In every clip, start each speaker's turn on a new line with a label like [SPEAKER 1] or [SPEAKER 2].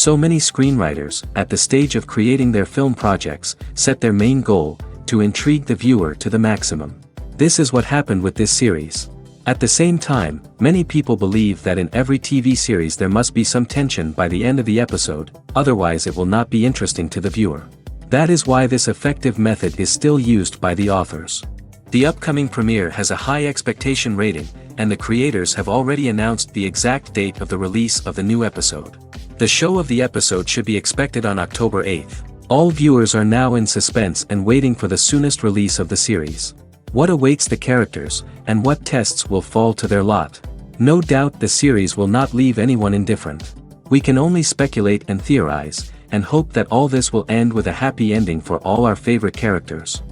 [SPEAKER 1] So many screenwriters, at the stage of creating their film projects, set their main goal, to intrigue the viewer to the maximum. This is what happened with this series. At the same time, many people believe that in every TV series there must be some tension by the end of the episode, otherwise it will not be interesting to the viewer. That is why this effective method is still used by the authors. The upcoming premiere has a high expectation rating, and the creators have already announced the exact date of the release of the new episode. The show of the episode should be expected on October 8th. All viewers are now in suspense and waiting for the soonest release of the series. What awaits the characters, and what tests will fall to their lot? No doubt the series will not leave anyone indifferent. We can only speculate and theorize, and hope that all this will end with a happy ending for all our favorite characters.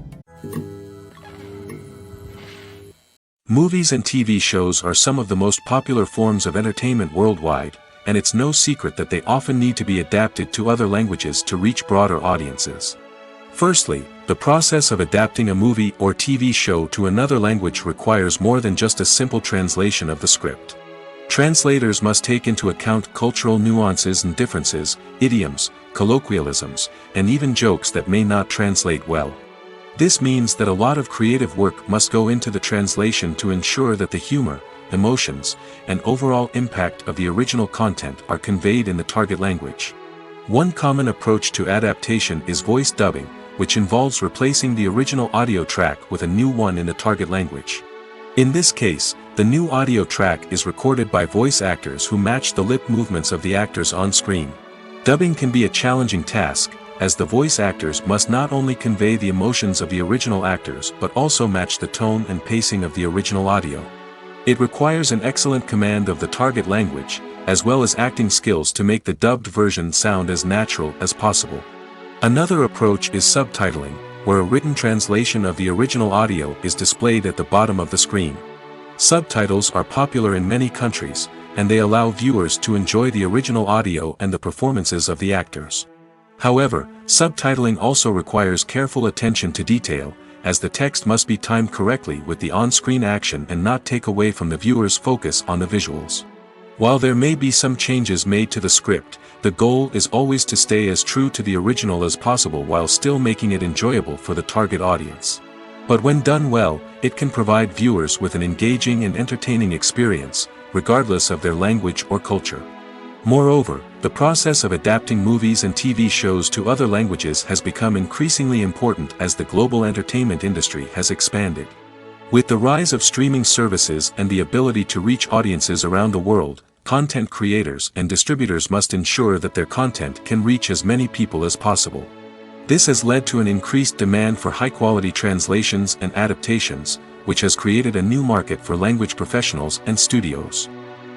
[SPEAKER 1] Movies and TV shows are some of the most popular forms of entertainment worldwide, and it's no secret that they often need to be adapted to other languages to reach broader audiences. Firstly, the process of adapting a movie or TV show to another language requires more than just a simple translation of the script. Translators must take into account cultural nuances and differences, idioms, colloquialisms, and even jokes that may not translate well. This means that a lot of creative work must go into the translation to ensure that the humor, emotions, and overall impact of the original content are conveyed in the target language. One common approach to adaptation is voice dubbing, which involves replacing the original audio track with a new one in the target language. In this case, the new audio track is recorded by voice actors who match the lip movements of the actors on screen. Dubbing can be a challenging task, as the voice actors must not only convey the emotions of the original actors but also match the tone and pacing of the original audio. It requires an excellent command of the target language, as well as acting skills to make the dubbed version sound as natural as possible. Another approach is subtitling, where a written translation of the original audio is displayed at the bottom of the screen. Subtitles are popular in many countries, and they allow viewers to enjoy the original audio and the performances of the actors. However, subtitling also requires careful attention to detail, as the text must be timed correctly with the on-screen action and not take away from the viewer's focus on the visuals. While there may be some changes made to the script, the goal is always to stay as true to the original as possible while still making it enjoyable for the target audience. But when done well, it can provide viewers with an engaging and entertaining experience, regardless of their language or culture. Moreover, the process of adapting movies and TV shows to other languages has become increasingly important as the global entertainment industry has expanded. With the rise of streaming services and the ability to reach audiences around the world, content creators and distributors must ensure that their content can reach as many people as possible. This has led to an increased demand for high-quality translations and adaptations, which has created a new market for language professionals and studios.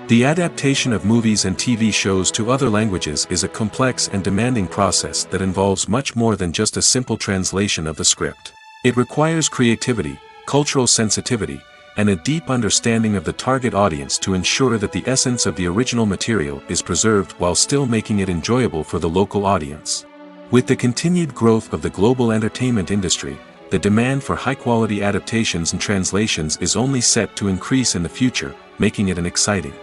[SPEAKER 1] The adaptation of movies and TV shows to other languages is a complex and demanding process that involves much more than just a simple translation of the script. It requires creativity, cultural sensitivity, and a deep understanding of the target audience to ensure that the essence of the original material is preserved while still making it enjoyable for the local audience. With the continued growth of the global entertainment industry, the demand for high-quality adaptations and translations is only set to increase in the future, making it an exciting.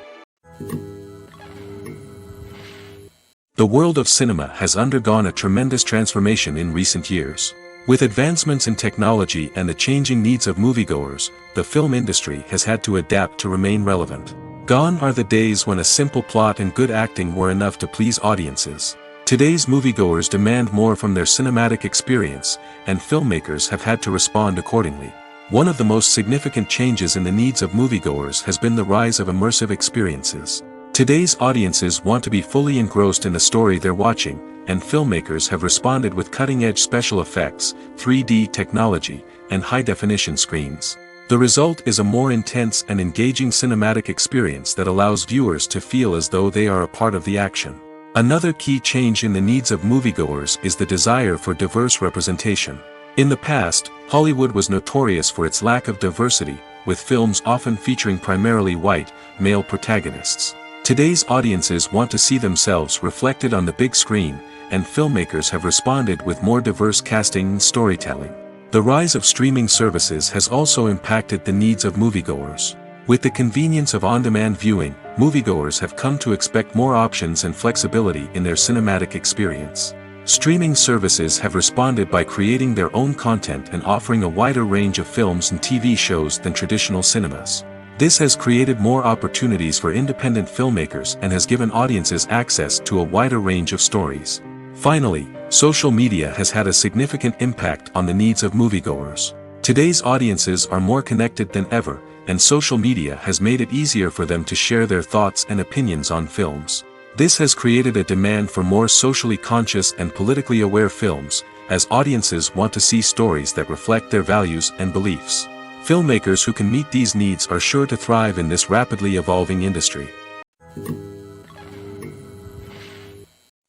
[SPEAKER 1] The world of cinema has undergone a tremendous transformation in recent years. With advancements in technology and the changing needs of moviegoers, the film industry has had to adapt to remain relevant. Gone are the days when a simple plot and good acting were enough to please audiences. Today's moviegoers demand more from their cinematic experience, and filmmakers have had to respond accordingly. One of the most significant changes in the needs of moviegoers has been the rise of immersive experiences. Today's audiences want to be fully engrossed in the story they're watching, and filmmakers have responded with cutting-edge special effects, 3D technology, and high-definition screens. The result is a more intense and engaging cinematic experience that allows viewers to feel as though they are a part of the action. Another key change in the needs of moviegoers is the desire for diverse representation. In the past, Hollywood was notorious for its lack of diversity, with films often featuring primarily white, male protagonists. Today's audiences want to see themselves reflected on the big screen, and filmmakers have responded with more diverse casting and storytelling. The rise of streaming services has also impacted the needs of moviegoers. With the convenience of on-demand viewing, moviegoers have come to expect more options and flexibility in their cinematic experience. Streaming services have responded by creating their own content and offering a wider range of films and TV shows than traditional cinemas. This has created more opportunities for independent filmmakers and has given audiences access to a wider range of stories. Finally, social media has had a significant impact on the needs of moviegoers. Today's audiences are more connected than ever, and social media has made it easier for them to share their thoughts and opinions on films. This has created a demand for more socially conscious and politically aware films, as audiences want to see stories that reflect their values and beliefs. Filmmakers who can meet these needs are sure to thrive in this rapidly evolving industry.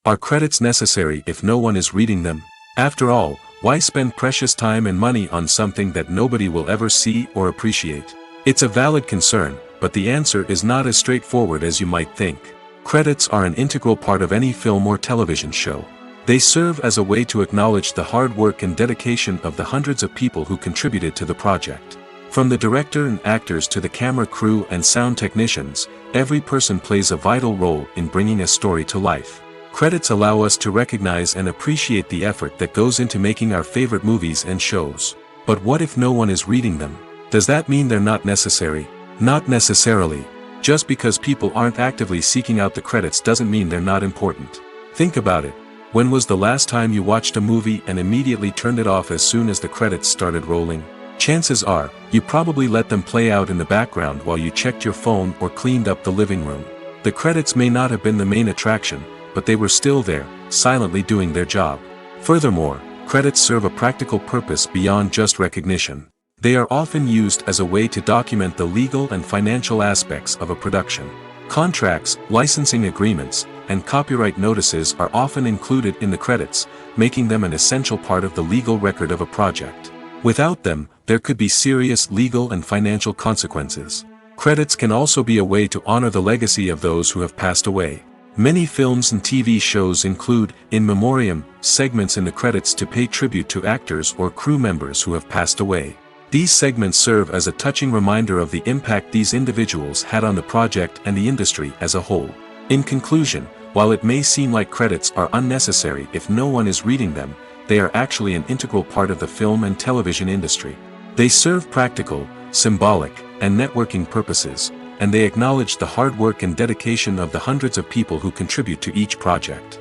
[SPEAKER 1] Are credits necessary if no one is reading them? After all, why spend precious time and money on something that nobody will ever see or appreciate? It's a valid concern, but the answer is not as straightforward as you might think. Credits are an integral part of any film or television show. They serve as a way to acknowledge the hard work and dedication of the hundreds of people who contributed to the project. From the director and actors to the camera crew and sound technicians, every person plays a vital role in bringing a story to life. Credits allow us to recognize and appreciate the effort that goes into making our favorite movies and shows. But what if no one is reading them? Does that mean they're not necessary? Not necessarily. Just because people aren't actively seeking out the credits doesn't mean they're not important. Think about it. When was the last time you watched a movie and immediately turned it off as soon as the credits started rolling? Chances are, you probably let them play out in the background while you checked your phone or cleaned up the living room. The credits may not have been the main attraction, but they were still there, silently doing their job. Furthermore, credits serve a practical purpose beyond just recognition. They are often used as a way to document the legal and financial aspects of a production. Contracts, licensing agreements, and copyright notices are often included in the credits, making them an essential part of the legal record of a project. Without them, there could be serious legal and financial consequences. Credits can also be a way to honor the legacy of those who have passed away. Many films and TV shows include, in memoriam, segments in the credits to pay tribute to actors or crew members who have passed away. These segments serve as a touching reminder of the impact these individuals had on the project and the industry as a whole. In conclusion, while it may seem like credits are unnecessary if no one is reading them, they are actually an integral part of the film and television industry. They serve practical, symbolic, and networking purposes, and they acknowledge the hard work and dedication of the hundreds of people who contribute to each project.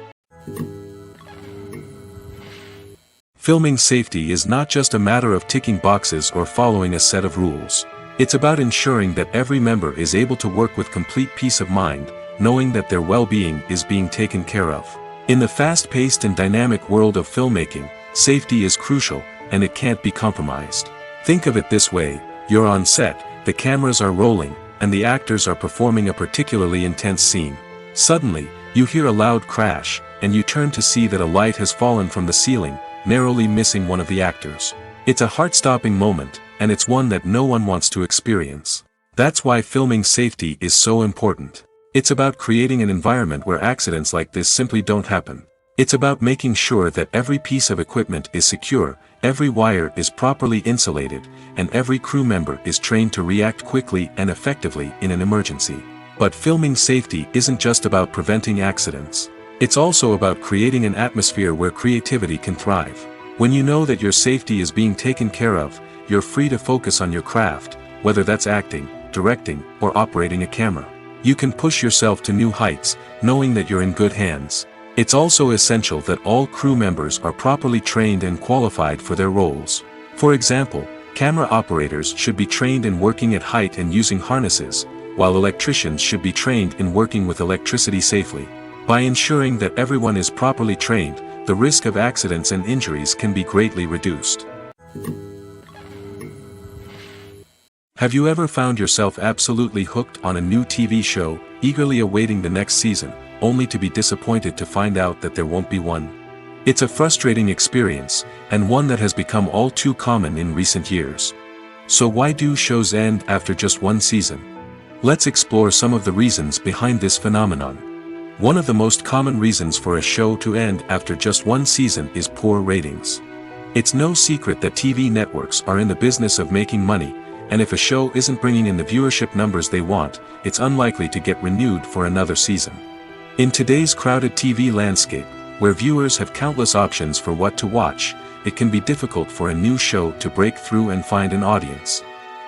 [SPEAKER 1] Filming safety is not just a matter of ticking boxes or following a set of rules. It's about ensuring that every member is able to work with complete peace of mind, knowing that their well-being is being taken care of. In the fast-paced and dynamic world of filmmaking, safety is crucial, and it can't be compromised. Think of it this way: you're on set, the cameras are rolling, and the actors are performing a particularly intense scene. Suddenly, you hear a loud crash, and you turn to see that a light has fallen from the ceiling, narrowly missing one of the actors. It's a heart-stopping moment, and it's one that no one wants to experience. That's why filming safety is so important. It's about creating an environment where accidents like this simply don't happen. It's about making sure that every piece of equipment is secure, every wire is properly insulated, and every crew member is trained to react quickly and effectively in an emergency. But filming safety isn't just about preventing accidents. It's also about creating an atmosphere where creativity can thrive. When you know that your safety is being taken care of, you're free to focus on your craft, whether that's acting, directing, or operating a camera. You can push yourself to new heights, knowing that you're in good hands. It's also essential that all crew members are properly trained and qualified for their roles. For example, camera operators should be trained in working at height and using harnesses, while electricians should be trained in working with electricity safely. By ensuring that everyone is properly trained, the risk of accidents and injuries can be greatly reduced. Have you ever found yourself absolutely hooked on a new TV show, eagerly awaiting the next season, only to be disappointed to find out that there won't be one? It's a frustrating experience, and one that has become all too common in recent years. So why do shows end after just one season? Let's explore some of the reasons behind this phenomenon. One of the most common reasons for a show to end after just one season is poor ratings. It's no secret that TV networks are in the business of making money, and if a show isn't bringing in the viewership numbers they want, it's unlikely to get renewed for another season. In today's crowded TV landscape, where viewers have countless options for what to watch, it can be difficult for a new show to break through and find an audience.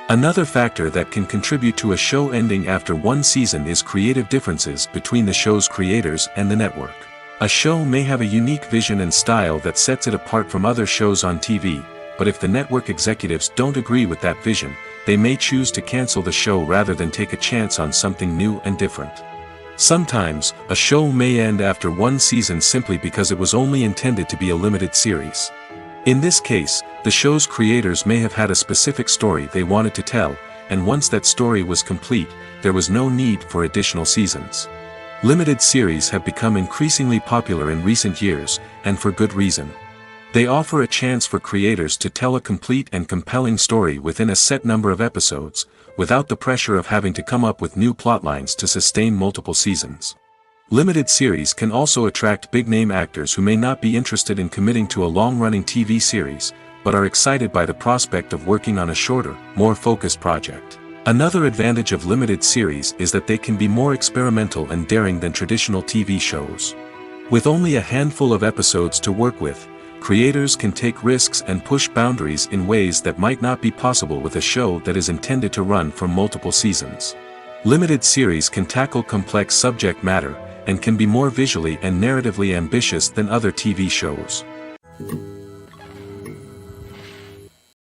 [SPEAKER 1] Another factor that can contribute to a show ending after one season is creative differences between the show's creators and the network. A show may have a unique vision and style that sets it apart from other shows on TV, but if the network executives don't agree with that vision, they may choose to cancel the show rather than take a chance on something new and different. Sometimes, a show may end after one season simply because it was only intended to be a limited series. In this case, the show's creators may have had a specific story they wanted to tell, and once that story was complete, there was no need for additional seasons. Limited series have become increasingly popular in recent years, and for good reason. They offer a chance for creators to tell a complete and compelling story within a set number of episodes, without the pressure of having to come up with new plotlines to sustain multiple seasons. Limited series can also attract big-name actors who may not be interested in committing to a long-running TV series, but are excited by the prospect of working on a shorter, more focused project. Another advantage of limited series is that they can be more experimental and daring than traditional TV shows. With only a handful of episodes to work with, creators can take risks and push boundaries in ways that might not be possible with a show that is intended to run for multiple seasons. Limited series can tackle complex subject matter, and can be more visually and narratively ambitious than other TV shows.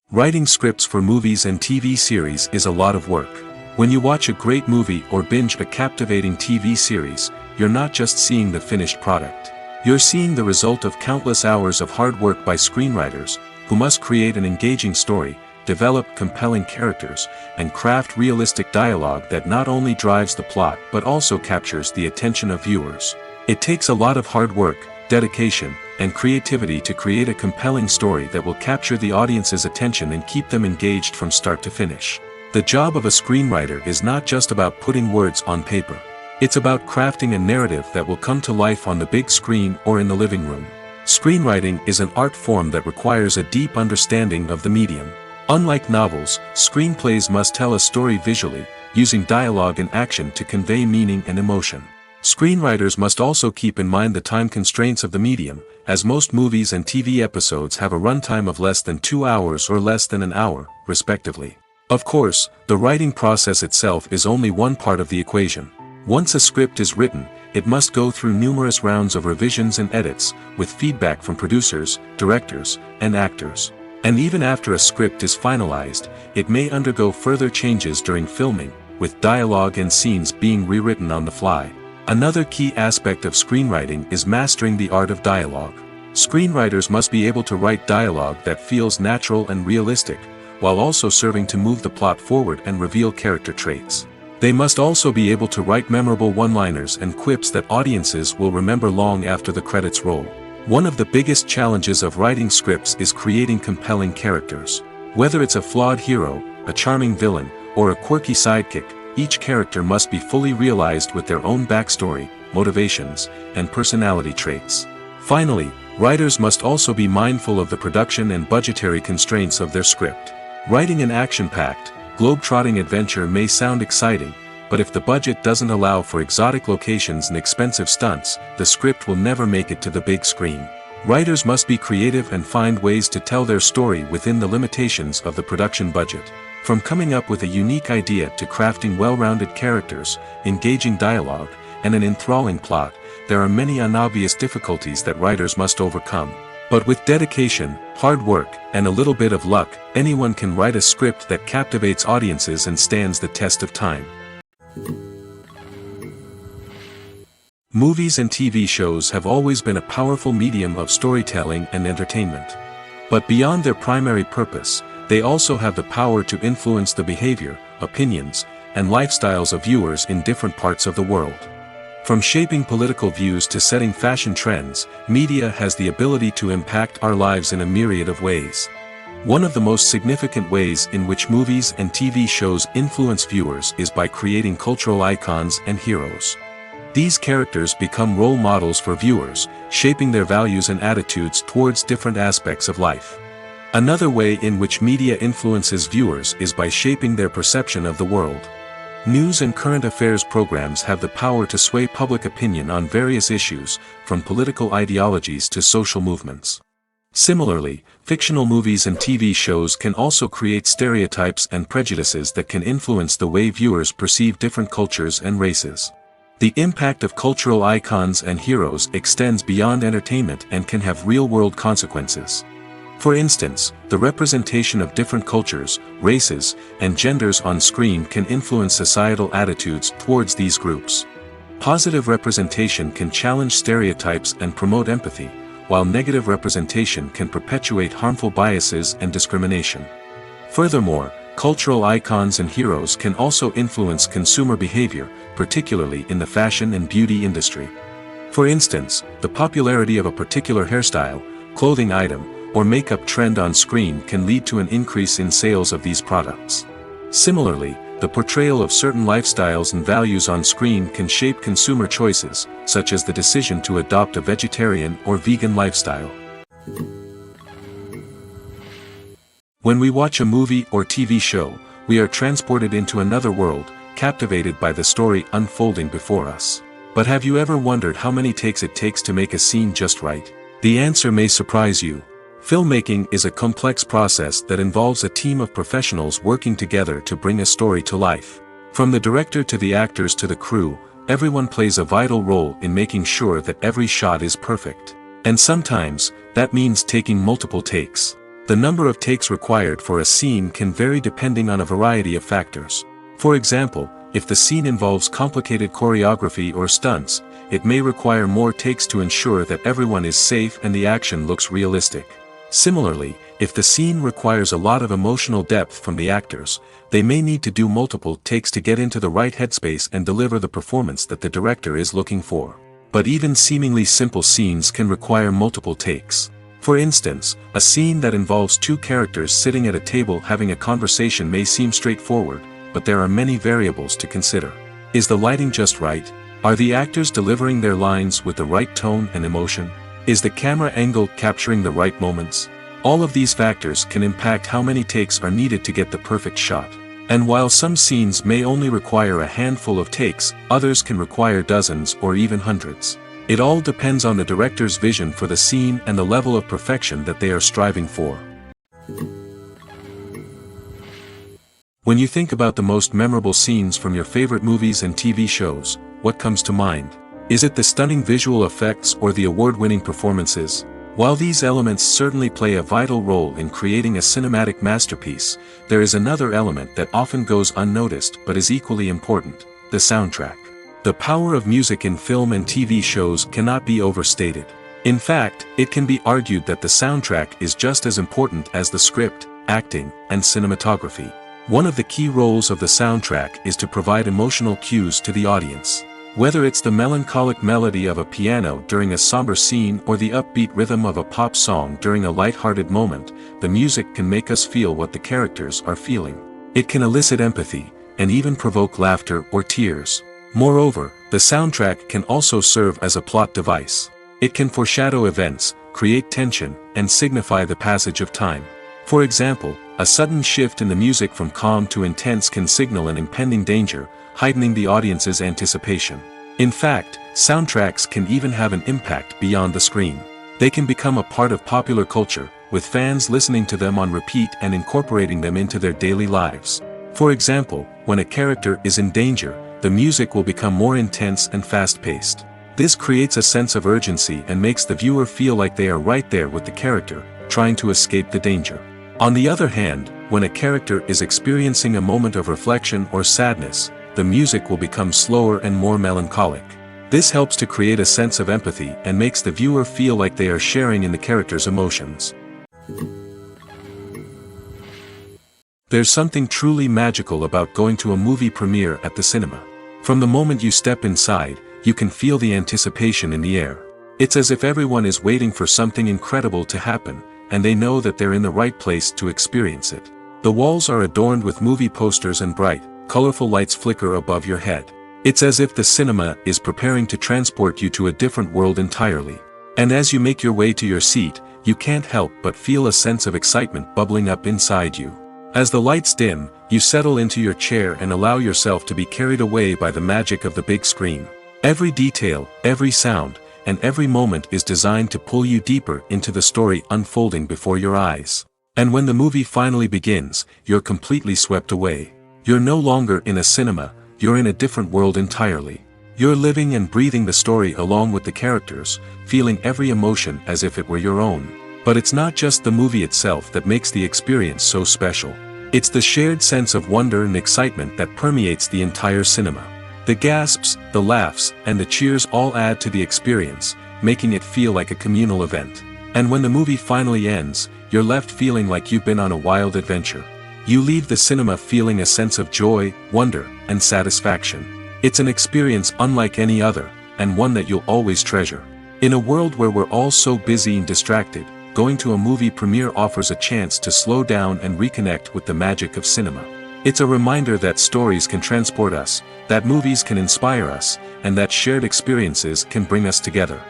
[SPEAKER 1] Writing scripts for movies and TV series is a lot of work. When you watch a great movie or binge a captivating TV series, you're not just seeing the finished product. You're seeing the result of countless hours of hard work by screenwriters, who must create an engaging story, develop compelling characters, and craft realistic dialogue that not only drives the plot but also captures the attention of viewers. It takes a lot of hard work, dedication, and creativity to create a compelling story that will capture the audience's attention and keep them engaged from start to finish. The job of a screenwriter is not just about putting words on paper. It's about crafting a narrative that will come to life on the big screen or in the living room. Screenwriting is an art form that requires a deep understanding of the medium. Unlike novels, screenplays must tell a story visually, using dialogue and action to convey meaning and emotion. Screenwriters must also keep in mind the time constraints of the medium, as most movies and TV episodes have a runtime of less than 2 hours or less than an hour, respectively. Of course, the writing process itself is only one part of the equation. Once a script is written, it must go through numerous rounds of revisions and edits, with feedback from producers, directors, and actors. And even after a script is finalized, it may undergo further changes during filming, with dialogue and scenes being rewritten on the fly. Another key aspect of screenwriting is mastering the art of dialogue. Screenwriters must be able to write dialogue that feels natural and realistic, while also serving to move the plot forward and reveal character traits. They must also be able to write memorable one-liners and quips that audiences will remember long after the credits roll. One of the biggest challenges of writing scripts is creating compelling characters. Whether it's a flawed hero, a charming villain, or a quirky sidekick, each character must be fully realized with their own backstory, motivations, and personality traits. Finally, writers must also be mindful of the production and budgetary constraints of their script. Writing an action-packed, globe-trotting adventure may sound exciting, but if the budget doesn't allow for exotic locations and expensive stunts, the script will never make it to the big screen. Writers must be creative and find ways to tell their story within the limitations of the production budget. From coming up with a unique idea to crafting well-rounded characters, engaging dialogue, and an enthralling plot, there are many unobvious difficulties that writers must overcome. But with dedication, hard work, and a little bit of luck, anyone can write a script that captivates audiences and stands the test of time. Movies and TV shows have always been a powerful medium of storytelling and entertainment. But beyond their primary purpose, they also have the power to influence the behavior, opinions, and lifestyles of viewers in different parts of the world. From shaping political views to setting fashion trends, media has the ability to impact our lives in a myriad of ways. One of the most significant ways in which movies and TV shows influence viewers is by creating cultural icons and heroes. These characters become role models for viewers, shaping their values and attitudes towards different aspects of life. Another way in which media influences viewers is by shaping their perception of the world. News and current affairs programs have the power to sway public opinion on various issues, from political ideologies to social movements. Similarly, fictional movies and TV shows can also create stereotypes and prejudices that can influence the way viewers perceive different cultures and races. The impact of cultural icons and heroes extends beyond entertainment and can have real-world consequences. For instance, the representation of different cultures, races, and genders on screen can influence societal attitudes towards these groups. Positive representation can challenge stereotypes and promote empathy, while negative representation can perpetuate harmful biases and discrimination. Furthermore, cultural icons and heroes can also influence consumer behavior, particularly in the fashion and beauty industry. For instance, the popularity of a particular hairstyle, clothing item, or makeup trend on screen can lead to an increase in sales of these products. Similarly, the portrayal of certain lifestyles and values on screen can shape consumer choices, such as the decision to adopt a vegetarian or vegan lifestyle. When we watch a movie or TV show, we are transported into another world, captivated by the story unfolding before us. But have you ever wondered how many takes it takes to make a scene just right? The answer may surprise you. Filmmaking is a complex process that involves a team of professionals working together to bring a story to life. From the director to the actors to the crew, everyone plays a vital role in making sure that every shot is perfect. And sometimes, that means taking multiple takes. The number of takes required for a scene can vary depending on a variety of factors. For example, if the scene involves complicated choreography or stunts, it may require more takes to ensure that everyone is safe and the action looks realistic. Similarly, if the scene requires a lot of emotional depth from the actors, they may need to do multiple takes to get into the right headspace and deliver the performance that the director is looking for. But even seemingly simple scenes can require multiple takes. For instance, a scene that involves two characters sitting at a table having a conversation may seem straightforward, but there are many variables to consider. Is the lighting just right? Are the actors delivering their lines with the right tone and emotion? Is the camera angle capturing the right moments? All of these factors can impact how many takes are needed to get the perfect shot. And while some scenes may only require a handful of takes, others can require dozens or even hundreds. It all depends on the director's vision for the scene and the level of perfection that they are striving for. When you think about the most memorable scenes from your favorite movies and TV shows, what comes to mind? Is it the stunning visual effects or the award-winning performances? While these elements certainly play a vital role in creating a cinematic masterpiece, there is another element that often goes unnoticed but is equally important: the soundtrack. The power of music in film and TV shows cannot be overstated. In fact, it can be argued that the soundtrack is just as important as the script, acting, and cinematography. One of the key roles of the soundtrack is to provide emotional cues to the audience. Whether it's the melancholic melody of a piano during a somber scene or the upbeat rhythm of a pop song during a light-hearted moment, the music can make us feel what the characters are feeling. It can elicit empathy, and even provoke laughter or tears. Moreover, the soundtrack can also serve as a plot device. It can foreshadow events, create tension, and signify the passage of time. For example, a sudden shift in the music from calm to intense can signal an impending danger, heightening the audience's anticipation. In fact, soundtracks can even have an impact beyond the screen. They can become a part of popular culture, with fans listening to them on repeat and incorporating them into their daily lives. For example, when a character is in danger, the music will become more intense and fast-paced. This creates a sense of urgency and makes the viewer feel like they are right there with the character, trying to escape the danger. On the other hand, when a character is experiencing a moment of reflection or sadness, the music will become slower and more melancholic. This helps to create a sense of empathy and makes the viewer feel like they are sharing in the character's emotions. There's something truly magical about going to a movie premiere at the cinema. From the moment you step inside, you can feel the anticipation in the air. It's as if everyone is waiting for something incredible to happen, and they know that they're in the right place to experience it. The walls are adorned with movie posters and bright, colorful lights flicker above your head. It's as if the cinema is preparing to transport you to a different world entirely. And as you make your way to your seat, you can't help but feel a sense of excitement bubbling up inside you. As the lights dim, you settle into your chair and allow yourself to be carried away by the magic of the big screen. Every detail, every sound, and every moment is designed to pull you deeper into the story unfolding before your eyes. And when the movie finally begins, you're completely swept away. You're no longer in a cinema, you're in a different world entirely. You're living and breathing the story along with the characters, feeling every emotion as if it were your own. But it's not just the movie itself that makes the experience so special. It's the shared sense of wonder and excitement that permeates the entire cinema. The gasps, the laughs, and the cheers all add to the experience, making it feel like a communal event. And when the movie finally ends, you're left feeling like you've been on a wild adventure. You leave the cinema feeling a sense of joy, wonder, and satisfaction. It's an experience unlike any other, and one that you'll always treasure. In a world where we're all so busy and distracted, going to a movie premiere offers a chance to slow down and reconnect with the magic of cinema. It's a reminder that stories can transport us, that movies can inspire us, and that shared experiences can bring us together.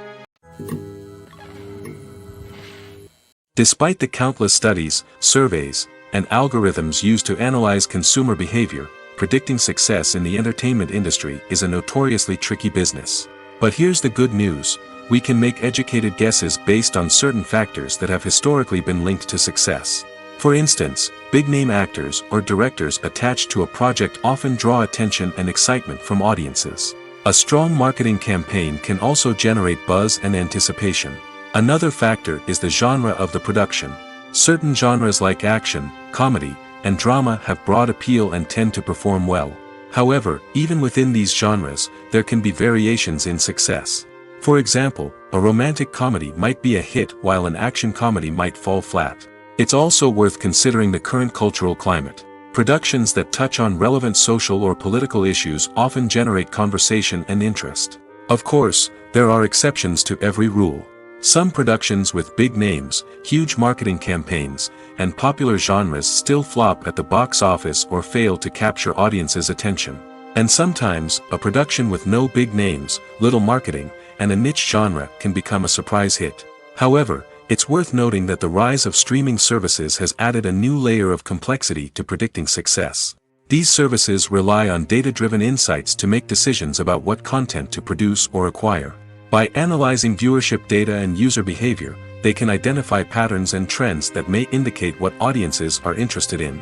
[SPEAKER 1] Despite the countless studies, surveys, and algorithms used to analyze consumer behavior, predicting success in the entertainment industry is a notoriously tricky business. But here's the good news. We can make educated guesses based on certain factors that have historically been linked to success. For instance, big-name actors or directors attached to a project often draw attention and excitement from audiences. A strong marketing campaign can also generate buzz and anticipation. Another factor is the genre of the production. Certain genres like action, comedy, and drama have broad appeal and tend to perform well. However, even within these genres, there can be variations in success. For example, a romantic comedy might be a hit while an action comedy might fall flat. It's also worth considering the current cultural climate. Productions that touch on relevant social or political issues often generate conversation and interest. Of course, there are exceptions to every rule. Some productions with big names, huge marketing campaigns, and popular genres still flop at the box office or fail to capture audiences' attention. And sometimes, a production with no big names, little marketing, and a niche genre can become a surprise hit. However, it's worth noting that the rise of streaming services has added a new layer of complexity to predicting success. These services rely on data-driven insights to make decisions about what content to produce or acquire. By analyzing viewership data and user behavior, they can identify patterns and trends that may indicate what audiences are interested in.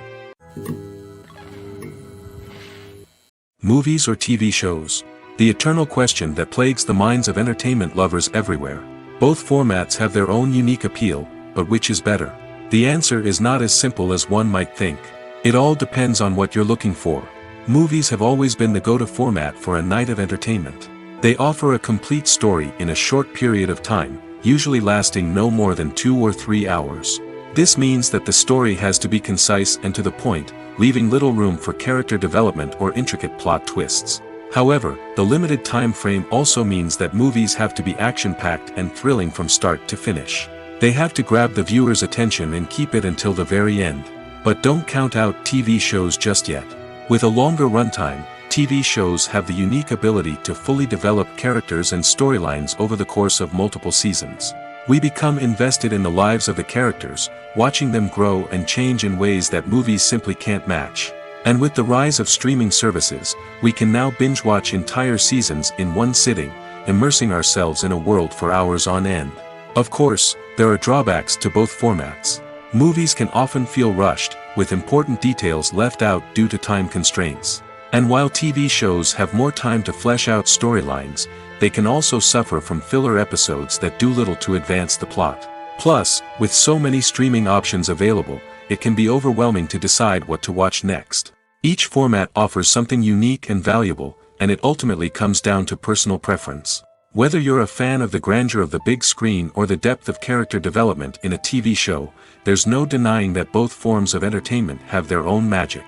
[SPEAKER 1] Movies or TV shows? The eternal question that plagues the minds of entertainment lovers everywhere. Both formats have their own unique appeal, but which is better? The answer is not as simple as one might think. It all depends on what you're looking for. Movies have always been the go-to format for a night of entertainment. They offer a complete story in a short period of time, usually lasting no more than 2 or 3 hours. This means that the story has to be concise and to the point, leaving little room for character development or intricate plot twists. However, the limited time frame also means that movies have to be action-packed and thrilling from start to finish. They have to grab the viewer's attention and keep it until the very end. But don't count out TV shows just yet. With a longer runtime, TV shows have the unique ability to fully develop characters and storylines over the course of multiple seasons. We become invested in the lives of the characters, watching them grow and change in ways that movies simply can't match. And with the rise of streaming services, we can now binge-watch entire seasons in one sitting, immersing ourselves in a world for hours on end. Of course, there are drawbacks to both formats. Movies can often feel rushed, with important details left out due to time constraints. And while TV shows have more time to flesh out storylines, they can also suffer from filler episodes that do little to advance the plot. Plus, with so many streaming options available, it can be overwhelming to decide what to watch next. Each format offers something unique and valuable, and it ultimately comes down to personal preference. Whether you're a fan of the grandeur of the big screen or the depth of character development in a TV show, there's no denying that both forms of entertainment have their own magic.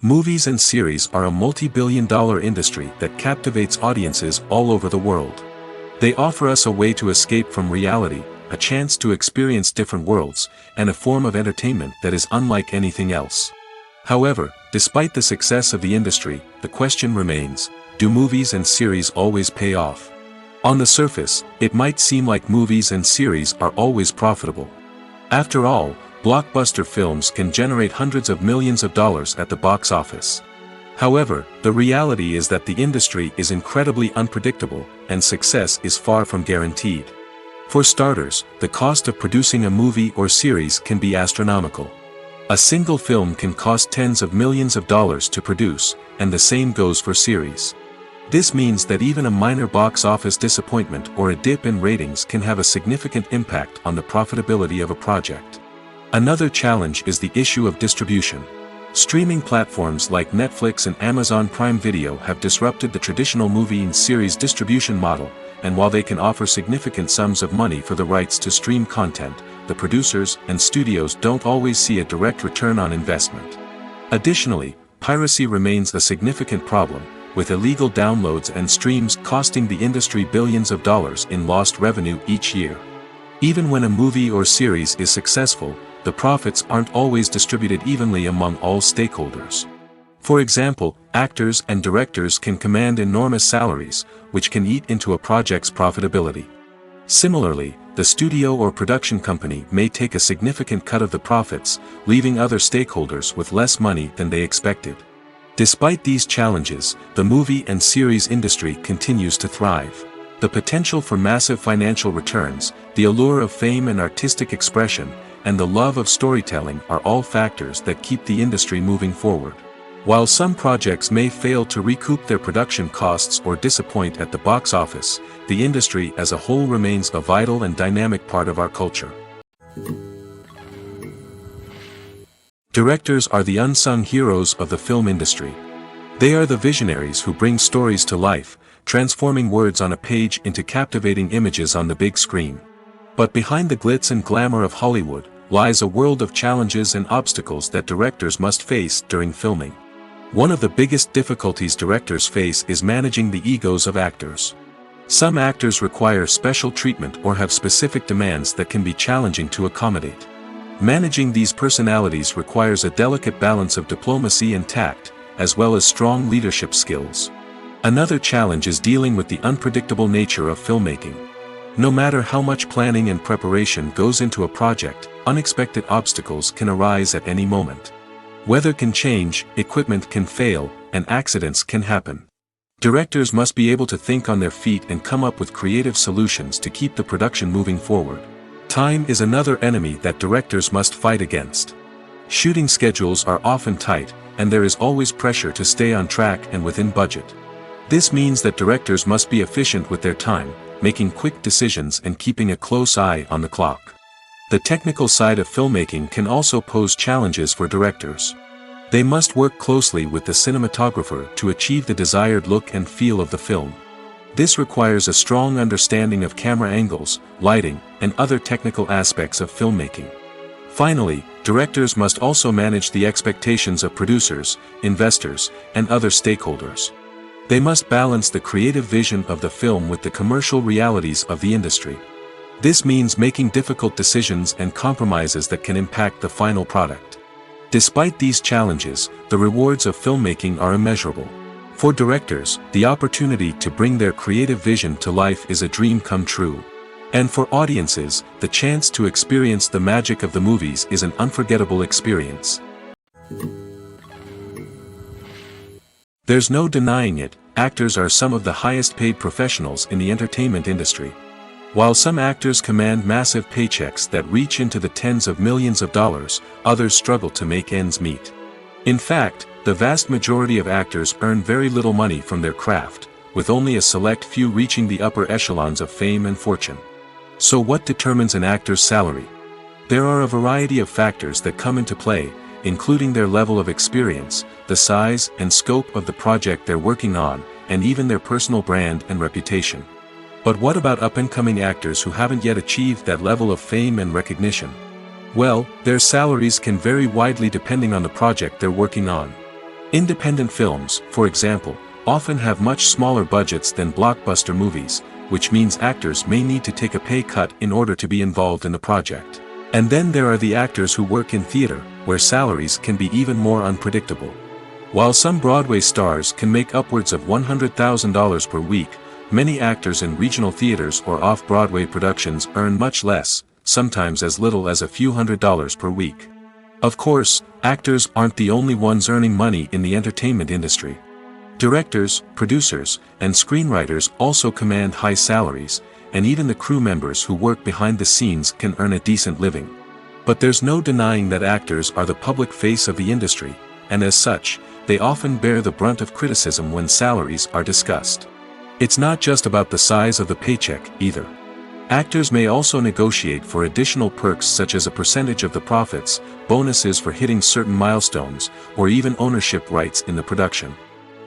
[SPEAKER 1] Movies and series are a multi-billion-dollar industry that captivates audiences all over the world. They offer us a way to escape from reality, a chance to experience different worlds, and a form of entertainment that is unlike anything else. However, despite the success of the industry, the question remains, do movies and series always pay off? On the surface, it might seem like movies and series are always profitable. After all, blockbuster films can generate hundreds of millions of dollars at the box office. However, the reality is that the industry is incredibly unpredictable, and success is far from guaranteed. For starters, the cost of producing a movie or series can be astronomical. A single film can cost tens of millions of dollars to produce, and the same goes for series. This means that even a minor box office disappointment or a dip in ratings can have a significant impact on the profitability of a project. Another challenge is the issue of distribution. Streaming platforms like Netflix and Amazon Prime Video have disrupted the traditional movie and series distribution model, and while they can offer significant sums of money for the rights to stream content, the producers and studios don't always see a direct return on investment. Additionally, piracy remains a significant problem, with illegal downloads and streams costing the industry billions of dollars in lost revenue each year. Even when a movie or series is successful, the profits aren't always distributed evenly among all stakeholders. For example, actors and directors can command enormous salaries, which can eat into a project's profitability. Similarly, the studio or production company may take a significant cut of the profits, leaving other stakeholders with less money than they expected. Despite these challenges, the movie and series industry continues to thrive. The potential for massive financial returns, the allure of fame and artistic expression, and the love of storytelling are all factors that keep the industry moving forward. While some projects may fail to recoup their production costs or disappoint at the box office, the industry as a whole remains a vital and dynamic part of our culture. Directors are the unsung heroes of the film industry. They are the visionaries who bring stories to life, transforming words on a page into captivating images on the big screen. But behind the glitz and glamour of Hollywood lies a world of challenges and obstacles that directors must face during filming. One of the biggest difficulties directors face is managing the egos of actors. Some actors require special treatment or have specific demands that can be challenging to accommodate. Managing these personalities requires a delicate balance of diplomacy and tact, as well as strong leadership skills. Another challenge is dealing with the unpredictable nature of filmmaking. No matter how much planning and preparation goes into a project, unexpected obstacles can arise at any moment. Weather can change, equipment can fail, and accidents can happen. Directors must be able to think on their feet and come up with creative solutions to keep the production moving forward. Time is another enemy that directors must fight against. Shooting schedules are often tight, and there is always pressure to stay on track and within budget. This means that directors must be efficient with their time, making quick decisions and keeping a close eye on the clock. The technical side of filmmaking can also pose challenges for directors. They must work closely with the cinematographer to achieve the desired look and feel of the film. This requires a strong understanding of camera angles, lighting, and other technical aspects of filmmaking. Finally, directors must also manage the expectations of producers, investors, and other stakeholders. They must balance the creative vision of the film with the commercial realities of the industry. This means making difficult decisions and compromises that can impact the final product. Despite these challenges, the rewards of filmmaking are immeasurable. For directors, the opportunity to bring their creative vision to life is a dream come true. And for audiences, the chance to experience the magic of the movies is an unforgettable experience. There's no denying it, actors are some of the highest paid professionals in the entertainment industry. While some actors command massive paychecks that reach into the tens of millions of dollars, others struggle to make ends meet. In fact, the vast majority of actors earn very little money from their craft, with only a select few reaching the upper echelons of fame and fortune. So what determines an actor's salary? There are a variety of factors that come into play, including their level of experience, the size and scope of the project they're working on, and even their personal brand and reputation. But what about up-and-coming actors who haven't yet achieved that level of fame and recognition? Well, their salaries can vary widely depending on the project they're working on. Independent films, for example, often have much smaller budgets than blockbuster movies, which means actors may need to take a pay cut in order to be involved in the project. And then there are the actors who work in theater, where salaries can be even more unpredictable. While some Broadway stars can make upwards of $100,000 per week, many actors in regional theaters or off-Broadway productions earn much less, sometimes as little as a few $100s per week. Of course, actors aren't the only ones earning money in the entertainment industry. Directors, producers, and screenwriters also command high salaries, and even the crew members who work behind the scenes can earn a decent living. But there's no denying that actors are the public face of the industry, and as such, they often bear the brunt of criticism when salaries are discussed. It's not just about the size of the paycheck, either. Actors may also negotiate for additional perks such as a percentage of the profits, bonuses for hitting certain milestones, or even ownership rights in the production.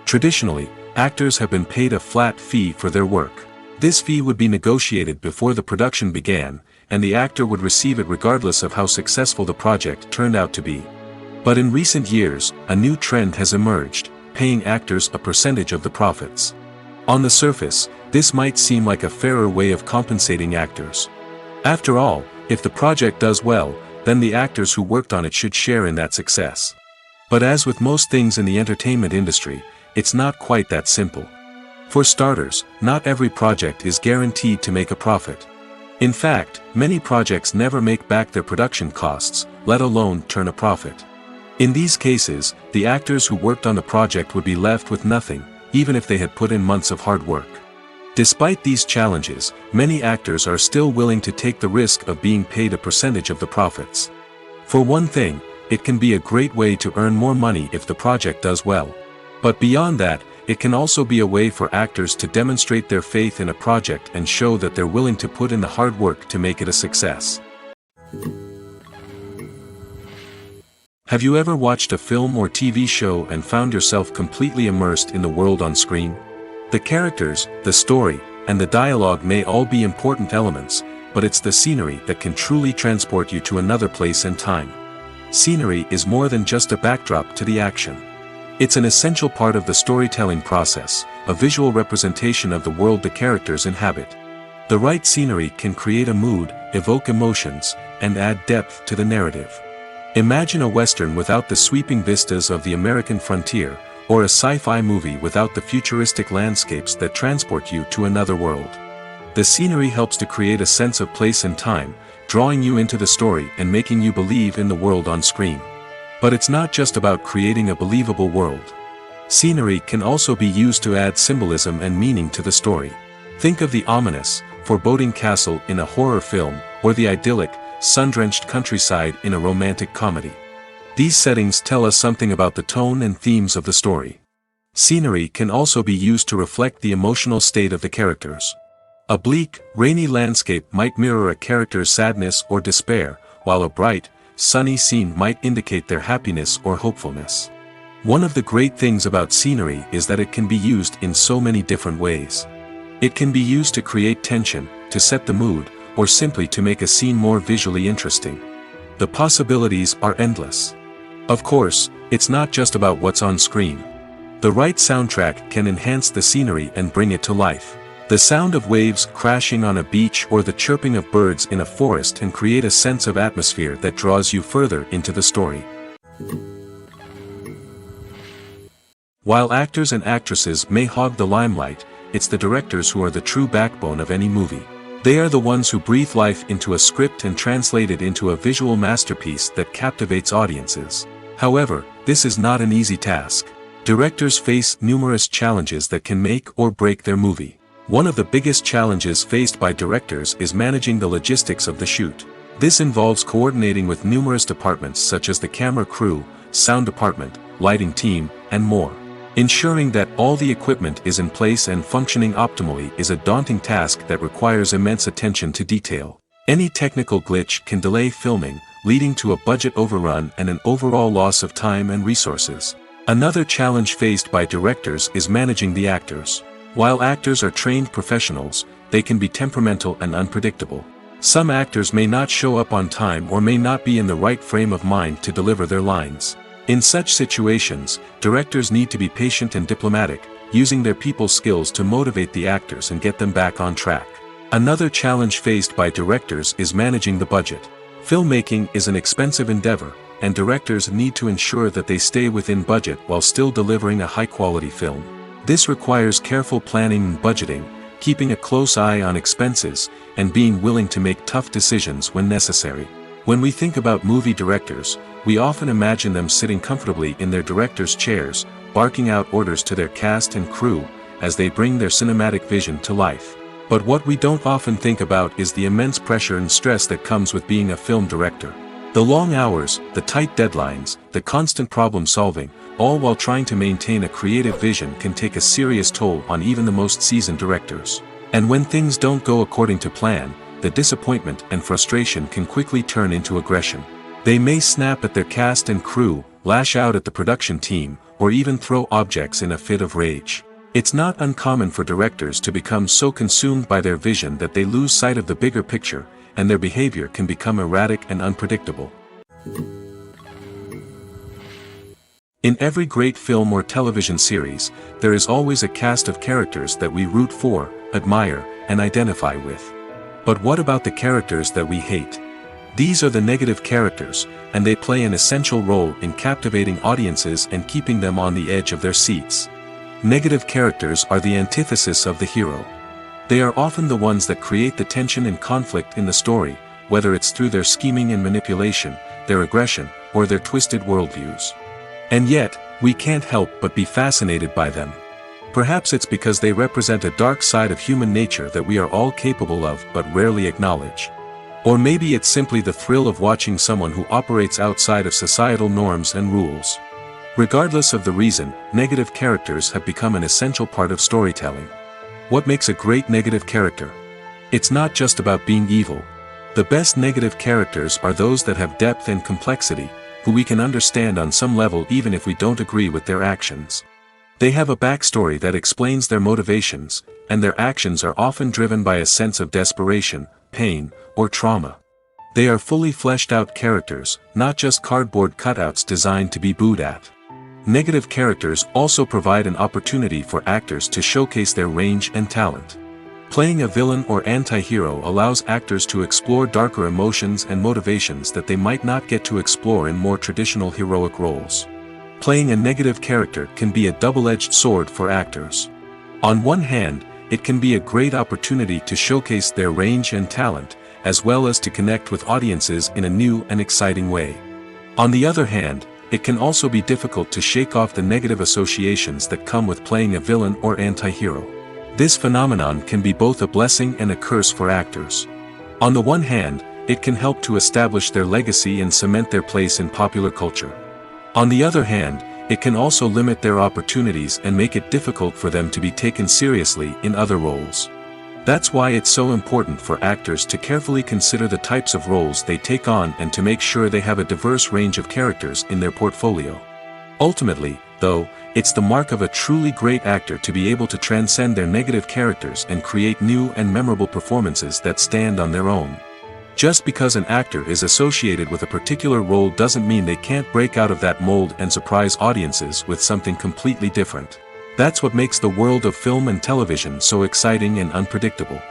[SPEAKER 1] Traditionally, actors have been paid a flat fee for their work. This fee would be negotiated before the production began, and the actor would receive it regardless of how successful the project turned out to be. But in recent years, a new trend has emerged, paying actors a percentage of the profits. On the surface, this might seem like a fairer way of compensating actors. After all, if the project does well, then the actors who worked on it should share in that success. But as with most things in the entertainment industry, it's not quite that simple. For starters, not every project is guaranteed to make a profit. In fact, many projects never make back their production costs, let alone turn a profit. In these cases, the actors who worked on the project would be left with nothing, even if they had put in months of hard work. Despite these challenges, many actors are still willing to take the risk of being paid a percentage of the profits. For one thing, it can be a great way to earn more money if the project does well. But beyond that, it can also be a way for actors to demonstrate their faith in a project and show that they're willing to put in the hard work to make it a success. Have you ever watched a film or TV show and found yourself completely immersed in the world on screen? The characters, the story, and the dialogue may all be important elements, but it's the scenery that can truly transport you to another place and time. Scenery is more than just a backdrop to the action. It's an essential part of the storytelling process, a visual representation of the world the characters inhabit. The right scenery can create a mood, evoke emotions, and add depth to the narrative. Imagine a Western without the sweeping vistas of the American frontier, or a sci-fi movie without the futuristic landscapes that transport you to another world. The scenery helps to create a sense of place and time, drawing you into the story and making you believe in the world on screen. But it's not just about creating a believable world. Scenery can also be used to add symbolism and meaning to the story. Think of the ominous, foreboding castle in a horror film, or the idyllic, sun-drenched countryside in a romantic comedy. These settings tell us something about the tone and themes of the story. Scenery can also be used to reflect the emotional state of the characters. A bleak, rainy landscape might mirror a character's sadness or despair, while a bright, sunny scene might indicate their happiness or hopefulness. One of the great things about scenery is that it can be used in so many different ways. It can be used to create tension, to set the mood, or simply to make a scene more visually interesting. The possibilities are endless. Of course, it's not just about what's on screen. The right soundtrack can enhance the scenery and bring it to life. The sound of waves crashing on a beach or the chirping of birds in a forest can create a sense of atmosphere that draws you further into the story. While actors and actresses may hog the limelight, it's the directors who are the true backbone of any movie. They are the ones who breathe life into a script and translate it into a visual masterpiece that captivates audiences. However, this is not an easy task. Directors face numerous challenges that can make or break their movie. One of the biggest challenges faced by directors is managing the logistics of the shoot. This involves coordinating with numerous departments such as the camera crew, sound department, lighting team, and more. Ensuring that all the equipment is in place and functioning optimally is a daunting task that requires immense attention to detail. Any technical glitch can delay filming, leading to a budget overrun and an overall loss of time and resources. Another challenge faced by directors is managing the actors. While actors are trained professionals, they can be temperamental and unpredictable. Some actors may not show up on time or may not be in the right frame of mind to deliver their lines. In such situations, directors need to be patient and diplomatic, using their people skills to motivate the actors and get them back on track. Another challenge faced by directors is managing the budget. Filmmaking is an expensive endeavor, and directors need to ensure that they stay within budget while still delivering a high-quality film. This requires careful planning and budgeting, keeping a close eye on expenses, and being willing to make tough decisions when necessary. When we think about movie directors, we often imagine them sitting comfortably in their director's chairs, barking out orders to their cast and crew, as they bring their cinematic vision to life. But what we don't often think about is the immense pressure and stress that comes with being a film director. The long hours, the tight deadlines, the constant problem solving, all while trying to maintain a creative vision can take a serious toll on even the most seasoned directors. And when things don't go according to plan, the disappointment and frustration can quickly turn into aggression. They may snap at their cast and crew, lash out at the production team, or even throw objects in a fit of rage. It's not uncommon for directors to become so consumed by their vision that they lose sight of the bigger picture, and their behavior can become erratic and unpredictable. In every great film or television series, there is always a cast of characters that we root for, admire, and identify with. But what about the characters that we hate? These are the negative characters, and they play an essential role in captivating audiences and keeping them on the edge of their seats. Negative characters are the antithesis of the hero. They are often the ones that create the tension and conflict in the story, whether it's through their scheming and manipulation, their aggression, or their twisted worldviews. And yet, we can't help but be fascinated by them. Perhaps it's because they represent a dark side of human nature that we are all capable of but rarely acknowledge. Or maybe it's simply the thrill of watching someone who operates outside of societal norms and rules. Regardless of the reason, negative characters have become an essential part of storytelling. What makes a great negative character? It's not just about being evil. The best negative characters are those that have depth and complexity, who we can understand on some level even if we don't agree with their actions. They have a backstory that explains their motivations, and their actions are often driven by a sense of desperation, pain, or trauma. They are fully fleshed out characters, not just cardboard cutouts designed to be booed at. Negative characters also provide an opportunity for actors to showcase their range and talent. Playing a villain or anti-hero allows actors to explore darker emotions and motivations that they might not get to explore in more traditional heroic roles. Playing a negative character can be a double-edged sword for actors. On one hand, it can be a great opportunity to showcase their range and talent, as well as to connect with audiences in a new and exciting way. On the other hand, it can also be difficult to shake off the negative associations that come with playing a villain or anti-hero. This phenomenon can be both a blessing and a curse for actors. On the one hand, it can help to establish their legacy and cement their place in popular culture. On the other hand, it can also limit their opportunities and make it difficult for them to be taken seriously in other roles. That's why it's so important for actors to carefully consider the types of roles they take on and to make sure they have a diverse range of characters in their portfolio. Ultimately, though, it's the mark of a truly great actor to be able to transcend their negative characters and create new and memorable performances that stand on their own. Just because an actor is associated with a particular role doesn't mean they can't break out of that mold and surprise audiences with something completely different. That's what makes the world of film and television so exciting and unpredictable.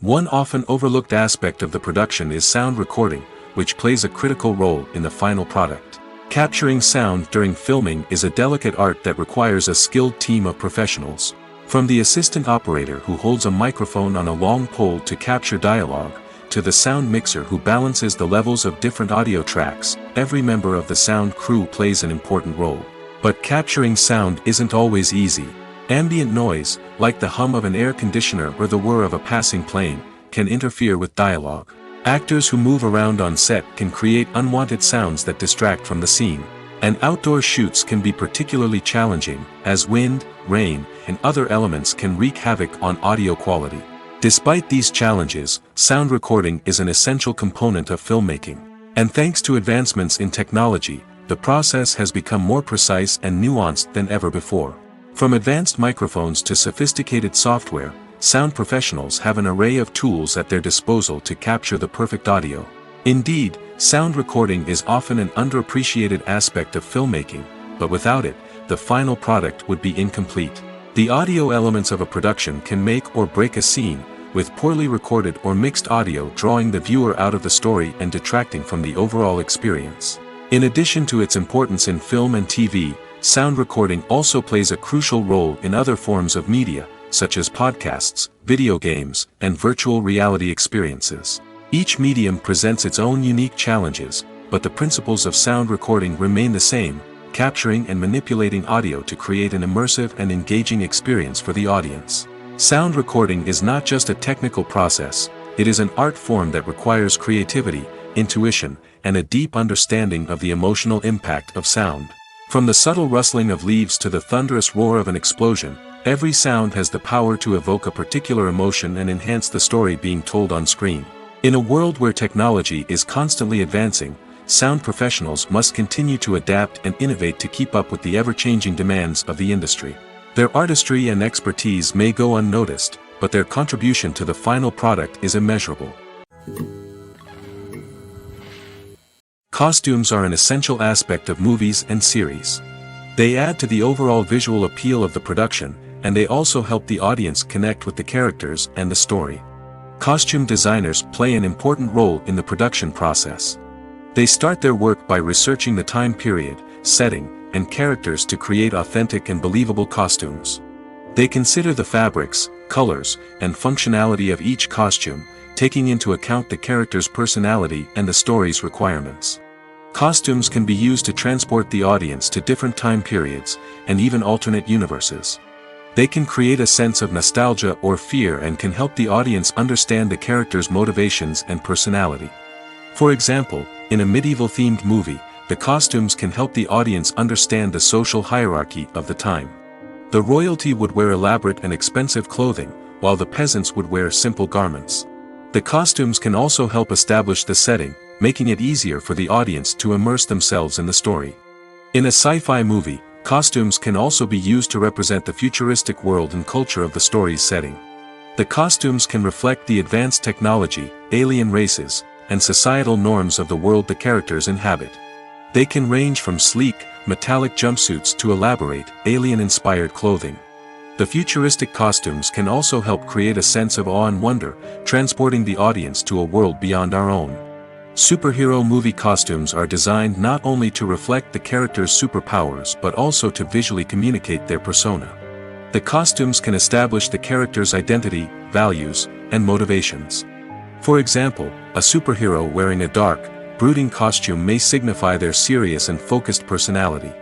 [SPEAKER 1] One often overlooked aspect of the production is sound recording, which plays a critical role in the final product. Capturing sound during filming is a delicate art that requires a skilled team of professionals. From the assistant operator who holds a microphone on a long pole to capture dialogue, to the sound mixer who balances the levels of different audio tracks, every member of the sound crew plays an important role. But capturing sound isn't always easy. Ambient noise, like the hum of an air conditioner or the whir of a passing plane, can interfere with dialogue. Actors who move around on set can create unwanted sounds that distract from the scene. And outdoor shoots can be particularly challenging, as wind, rain, and other elements can wreak havoc on audio quality. Despite these challenges, sound recording is an essential component of filmmaking. And thanks to advancements in technology, the process has become more precise and nuanced than ever before. From advanced microphones to sophisticated software, sound professionals have an array of tools at their disposal to capture the perfect audio. Indeed, sound recording is often an underappreciated aspect of filmmaking, but without it, the final product would be incomplete. The audio elements of a production can make or break a scene, with poorly recorded or mixed audio drawing the viewer out of the story and detracting from the overall experience. In addition to its importance in film and TV, sound recording also plays a crucial role in other forms of media, such as podcasts, video games, and virtual reality experiences. Each medium presents its own unique challenges, but the principles of sound recording remain the same, capturing and manipulating audio to create an immersive and engaging experience for the audience. Sound recording is not just a technical process, it is an art form that requires creativity, intuition, and a deep understanding of the emotional impact of sound. From the subtle rustling of leaves to the thunderous roar of an explosion, every sound has the power to evoke a particular emotion and enhance the story being told on screen. In a world where technology is constantly advancing, sound professionals must continue to adapt and innovate to keep up with the ever-changing demands of the industry. Their artistry and expertise may go unnoticed, but their contribution to the final product is immeasurable. Costumes are an essential aspect of movies and series. They add to the overall visual appeal of the production, and they also help the audience connect with the characters and the story. Costume designers play an important role in the production process. They start their work by researching the time period, setting, and characters to create authentic and believable costumes. They consider the fabrics, colors, and functionality of each costume, taking into account the character's personality and the story's requirements. Costumes can be used to transport the audience to different time periods, and even alternate universes. They can create a sense of nostalgia or fear and can help the audience understand the character's motivations and personality. For example, in a medieval-themed movie, the costumes can help the audience understand the social hierarchy of the time. The royalty would wear elaborate and expensive clothing, while the peasants would wear simple garments. The costumes can also help establish the setting, making it easier for the audience to immerse themselves in the story. In a sci-fi movie, costumes can also be used to represent the futuristic world and culture of the story's setting. The costumes can reflect the advanced technology, alien races, and societal norms of the world the characters inhabit. They can range from sleek, metallic jumpsuits to elaborate, alien-inspired clothing. The futuristic costumes can also help create a sense of awe and wonder, transporting the audience to a world beyond our own. Superhero movie costumes are designed not only to reflect the character's superpowers but also to visually communicate their persona. The costumes can establish the character's identity, values, and motivations. For example, a superhero wearing a dark, brooding costume may signify their serious and focused personality.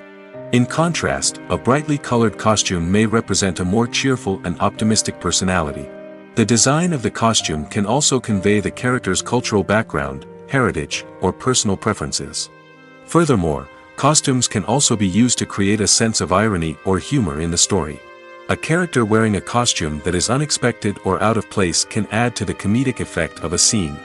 [SPEAKER 1] In contrast, a brightly colored costume may represent a more cheerful and optimistic personality. The design of the costume can also convey the character's cultural background, heritage, or personal preferences. Furthermore, costumes can also be used to create a sense of irony or humor in the story. A character wearing a costume that is unexpected or out of place can add to the comedic effect of a scene.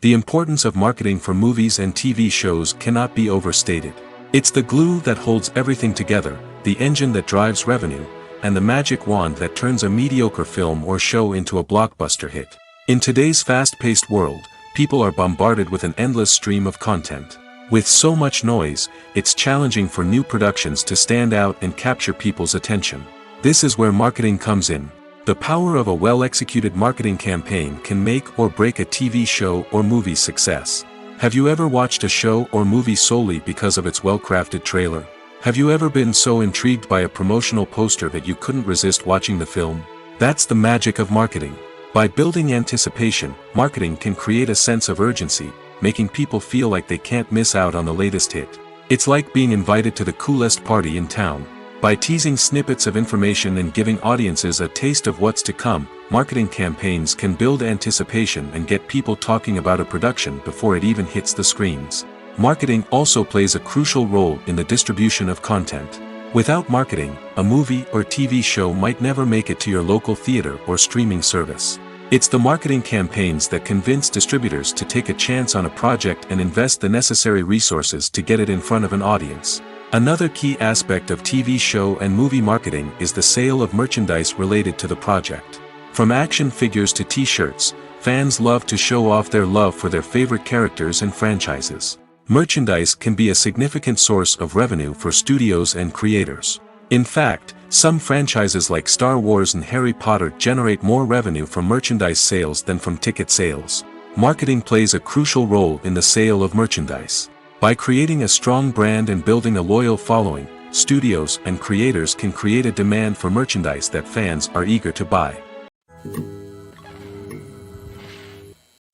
[SPEAKER 1] The importance of marketing for movies and TV shows cannot be overstated. It's the glue that holds everything together, the engine that drives revenue, and the magic wand that turns a mediocre film or show into a blockbuster hit. In today's fast-paced world, people are bombarded with an endless stream of content. With so much noise, it's challenging for new productions to stand out and capture people's attention. This is where marketing comes in. The power of a well-executed marketing campaign can make or break a TV show or movie's success. Have you ever watched a show or movie solely because of its well-crafted trailer? Have you ever been so intrigued by a promotional poster that you couldn't resist watching the film? That's the magic of marketing. By building anticipation, marketing can create a sense of urgency, making people feel like they can't miss out on the latest hit. It's like being invited to the coolest party in town. By teasing snippets of information and giving audiences a taste of what's to come, marketing campaigns can build anticipation and get people talking about a production before it even hits the screens. Marketing also plays a crucial role in the distribution of content. Without marketing, a movie or TV show might never make it to your local theater or streaming service. It's the marketing campaigns that convince distributors to take a chance on a project and invest the necessary resources to get it in front of an audience. Another key aspect of TV show and movie marketing is the sale of merchandise related to the project. From action figures to t-shirts, fans love to show off their love for their favorite characters and franchises. Merchandise can be a significant source of revenue for studios and creators. In fact, some franchises like Star Wars and Harry Potter generate more revenue from merchandise sales than from ticket sales. Marketing plays a crucial role in the sale of merchandise. By creating a strong brand and building a loyal following, studios and creators can create a demand for merchandise that fans are eager to buy.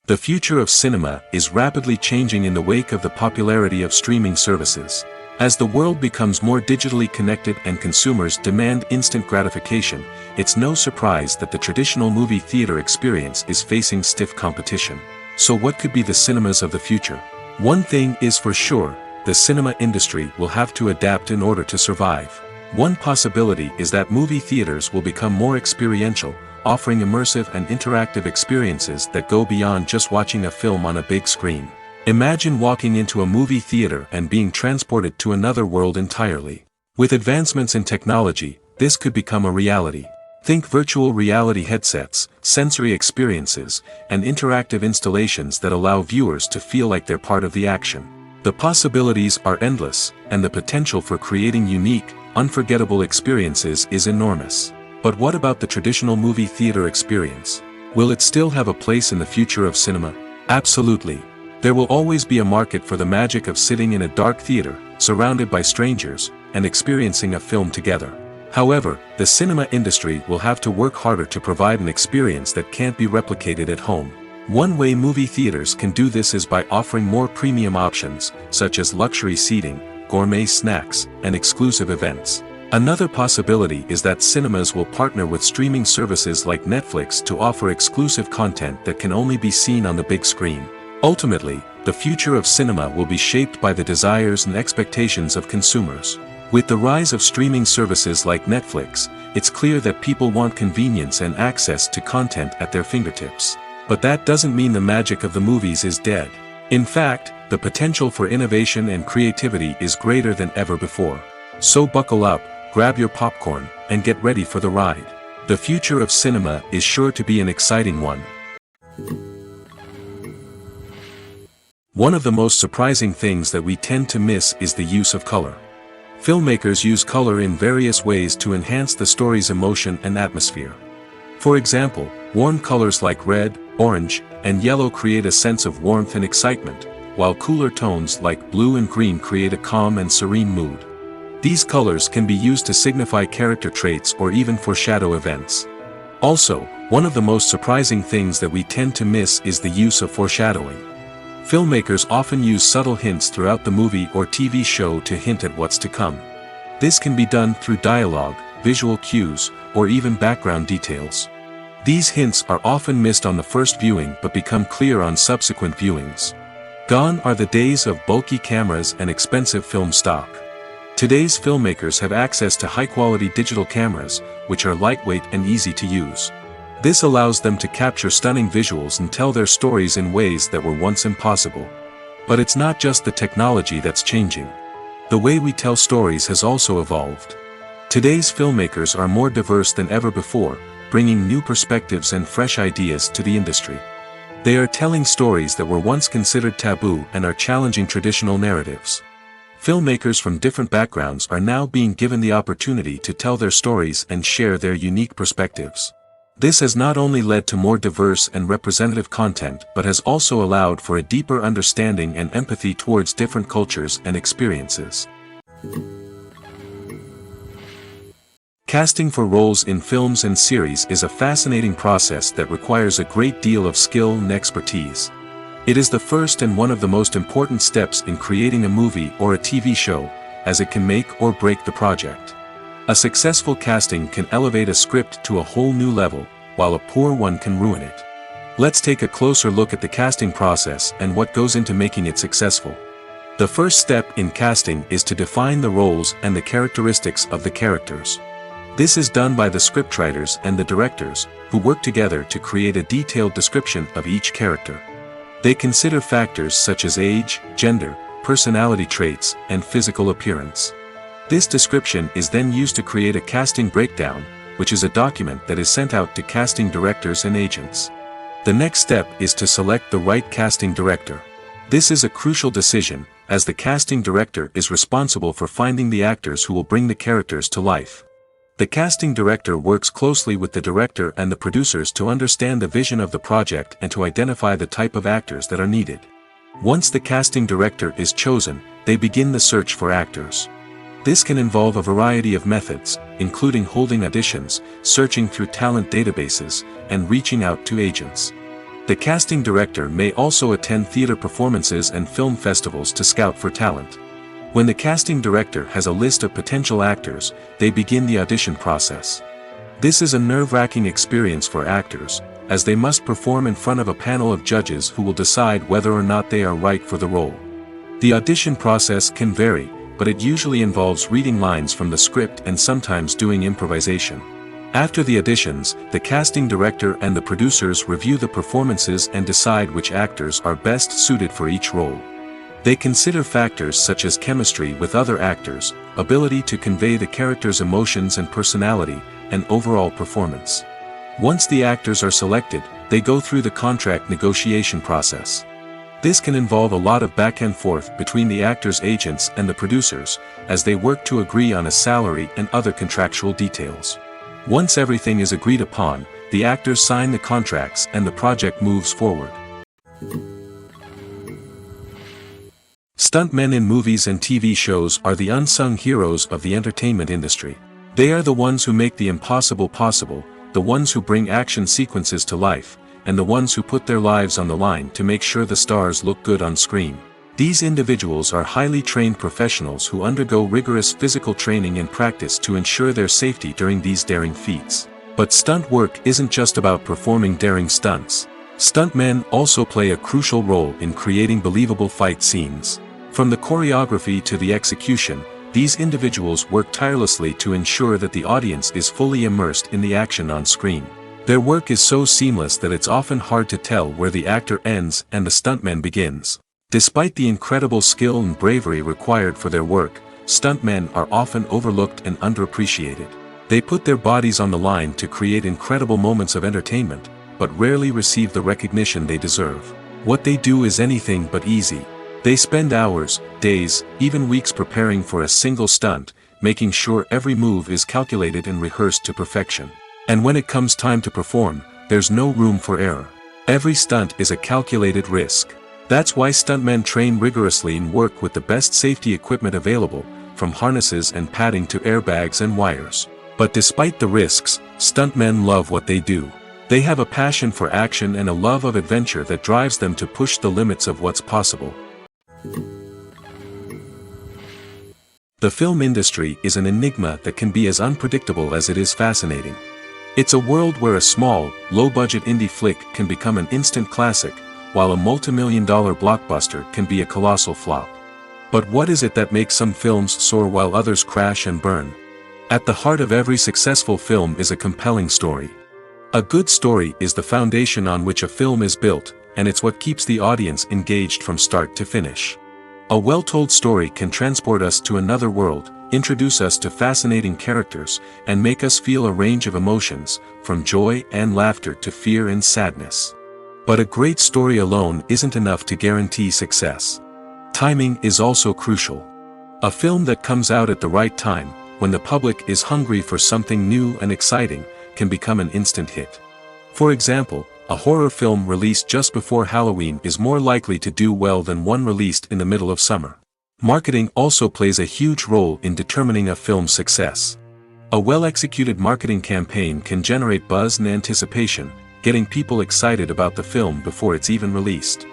[SPEAKER 1] The future of cinema is rapidly changing in the wake of the popularity of streaming services. As the world becomes more digitally connected and consumers demand instant gratification, it's no surprise that the traditional movie theater experience is facing stiff competition. So what could be the cinemas of the future? One thing is for sure, the cinema industry will have to adapt in order to survive. One possibility is that movie theaters will become more experiential, offering immersive and interactive experiences that go beyond just watching a film on a big screen. Imagine walking into a movie theater and being transported to another world entirely. With advancements in technology, this could become a reality. Think virtual reality headsets, sensory experiences, and interactive installations that allow viewers to feel like they're part of the action. The possibilities are endless, and the potential for creating unique, unforgettable experiences is enormous. But what about the traditional movie theater experience? Will it still have a place in the future of cinema? Absolutely. There will always be a market for the magic of sitting in a dark theater, surrounded by strangers, and experiencing a film together. However, the cinema industry will have to work harder to provide an experience that can't be replicated at home. One way movie theaters can do this is by offering more premium options, such as luxury seating, gourmet snacks, and exclusive events. Another possibility is that cinemas will partner with streaming services like Netflix to offer exclusive content that can only be seen on the big screen. Ultimately, the future of cinema will be shaped by the desires and expectations of consumers. With the rise of streaming services like Netflix, it's clear that people want convenience and access to content at their fingertips. But that doesn't mean the magic of the movies is dead. In fact, the potential for innovation and creativity is greater than ever before. So buckle up, grab your popcorn, and get ready for the ride. The future of cinema is sure to be an exciting one. One of the most surprising things that we tend to miss is the use of color. Filmmakers use color in various ways to enhance the story's emotion and atmosphere. For example, warm colors like red, orange, and yellow create a sense of warmth and excitement, while cooler tones like blue and green create a calm and serene mood. These colors can be used to signify character traits or even foreshadow events. Also, one of the most surprising things that we tend to miss is the use of foreshadowing. Filmmakers often use subtle hints throughout the movie or TV show to hint at what's to come. This can be done through dialogue, visual cues, or even background details. These hints are often missed on the first viewing but become clear on subsequent viewings. Gone are the days of bulky cameras and expensive film stock. Today's filmmakers have access to high-quality digital cameras, which are lightweight and easy to use. This allows them to capture stunning visuals and tell their stories in ways that were once impossible. But it's not just the technology that's changing. The way we tell stories has also evolved. Today's filmmakers are more diverse than ever before, bringing new perspectives and fresh ideas to the industry. They are telling stories that were once considered taboo and are challenging traditional narratives. Filmmakers from different backgrounds are now being given the opportunity to tell their stories and share their unique perspectives. This has not only led to more diverse and representative content but has also allowed for a deeper understanding and empathy towards different cultures and experiences. Casting for roles in films and series is a fascinating process that requires a great deal of skill and expertise. It is the first and one of the most important steps in creating a movie or a TV show, as it can make or break the project. A successful casting can elevate a script to a whole new level, while a poor one can ruin it. Let's take a closer look at the casting process and what goes into making it successful. The first step in casting is to define the roles and the characteristics of the characters. This is done by the scriptwriters and the directors, who work together to create a detailed description of each character. They consider factors such as age, gender, personality traits, and physical appearance. This description is then used to create a casting breakdown, which is a document that is sent out to casting directors and agents. The next step is to select the right casting director. This is a crucial decision, as the casting director is responsible for finding the actors who will bring the characters to life. The casting director works closely with the director and the producers to understand the vision of the project and to identify the type of actors that are needed. Once the casting director is chosen, they begin the search for actors. This can involve a variety of methods, including holding auditions, searching through talent databases, and reaching out to agents. The casting director may also attend theater performances and film festivals to scout for talent. When the casting director has a list of potential actors, they begin the audition process. This is a nerve-wracking experience for actors, as they must perform in front of a panel of judges who will decide whether or not they are right for the role. The audition process can vary, but it usually involves reading lines from the script and sometimes doing improvisation. After the auditions, the casting director and the producers review the performances and decide which actors are best suited for each role. They consider factors such as chemistry with other actors, ability to convey the character's emotions and personality, and overall performance. Once the actors are selected, they go through the contract negotiation process. This can involve a lot of back and forth between the actors' agents and the producers, as they work to agree on a salary and other contractual details. Once everything is agreed upon, the actors sign the contracts and the project moves forward. Stuntmen in movies and TV shows are the unsung heroes of the entertainment industry. They are the ones who make the impossible possible, the ones who bring action sequences to life, and the ones who put their lives on the line to make sure the stars look good on screen. These individuals are highly trained professionals who undergo rigorous physical training and practice to ensure their safety during these daring feats. But stunt work isn't just about performing daring stunts. Stuntmen also play a crucial role in creating believable fight scenes. From the choreography to the execution, these individuals work tirelessly to ensure that the audience is fully immersed in the action on screen. Their work is so seamless that it's often hard to tell where the actor ends and the stuntman begins. Despite the incredible skill and bravery required for their work, stuntmen are often overlooked and underappreciated. They put their bodies on the line to create incredible moments of entertainment, but rarely receive the recognition they deserve. What they do is anything but easy. They spend hours, days, even weeks preparing for a single stunt, making sure every move is calculated and rehearsed to perfection. And when it comes time to perform, there's no room for error. Every stunt is a calculated risk. That's why stuntmen train rigorously and work with the best safety equipment available, from harnesses and padding to airbags and wires. But despite the risks, stuntmen love what they do. They have a passion for action and a love of adventure that drives them to push the limits of what's possible. The film industry is an enigma that can be as unpredictable as it is fascinating. It's a world where a small, low-budget indie flick can become an instant classic, while a multi-million-dollar blockbuster can be a colossal flop. But what is it that makes some films soar while others crash and burn? At the heart of every successful film is a compelling story. A good story is the foundation on which a film is built, and it's what keeps the audience engaged from start to finish. A well-told story can transport us to another world, introduce us to fascinating characters, and make us feel a range of emotions, from joy and laughter to fear and sadness. But a great story alone isn't enough to guarantee success. Timing is also crucial. A film that comes out at the right time, when the public is hungry for something new and exciting, can become an instant hit. For example, a horror film released just before Halloween is more likely to do well than one released in the middle of summer. Marketing also plays a huge role in determining a film's success. A well-executed marketing campaign can generate buzz and anticipation, getting people excited about the film before it's even released.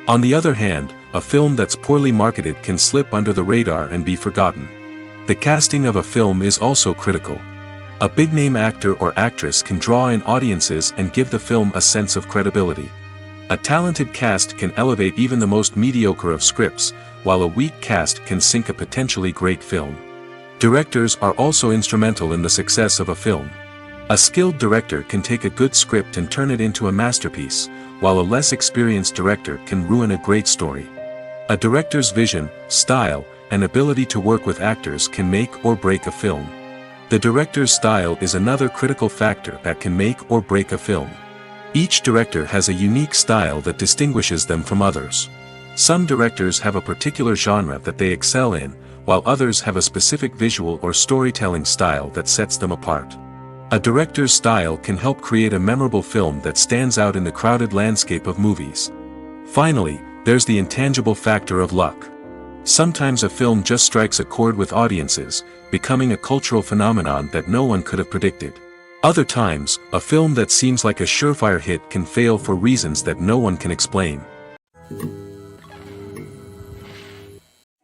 [SPEAKER 1] On the other hand, a film that's poorly marketed can slip under the radar and be forgotten. The casting of a film is also critical. A big-name actor or actress can draw in audiences and give the film a sense of credibility. A talented cast can elevate even the most mediocre of scripts, while a weak cast can sink a potentially great film. Directors are also instrumental in the success of a film. A skilled director can take a good script and turn it into a masterpiece, while a less experienced director can ruin a great story. A director's vision, style, and ability to work with actors can make or break a film. The director's style is another critical factor that can make or break a film. Each director has a unique style that distinguishes them from others. Some directors have a particular genre that they excel in, while others have a specific visual or storytelling style that sets them apart. A director's style can help create a memorable film that stands out in the crowded landscape of movies. Finally, there's the intangible factor of luck. Sometimes a film just strikes a chord with audiences, becoming a cultural phenomenon that no one could have predicted. Other times, a film that seems like a surefire hit can fail for reasons that no one can explain.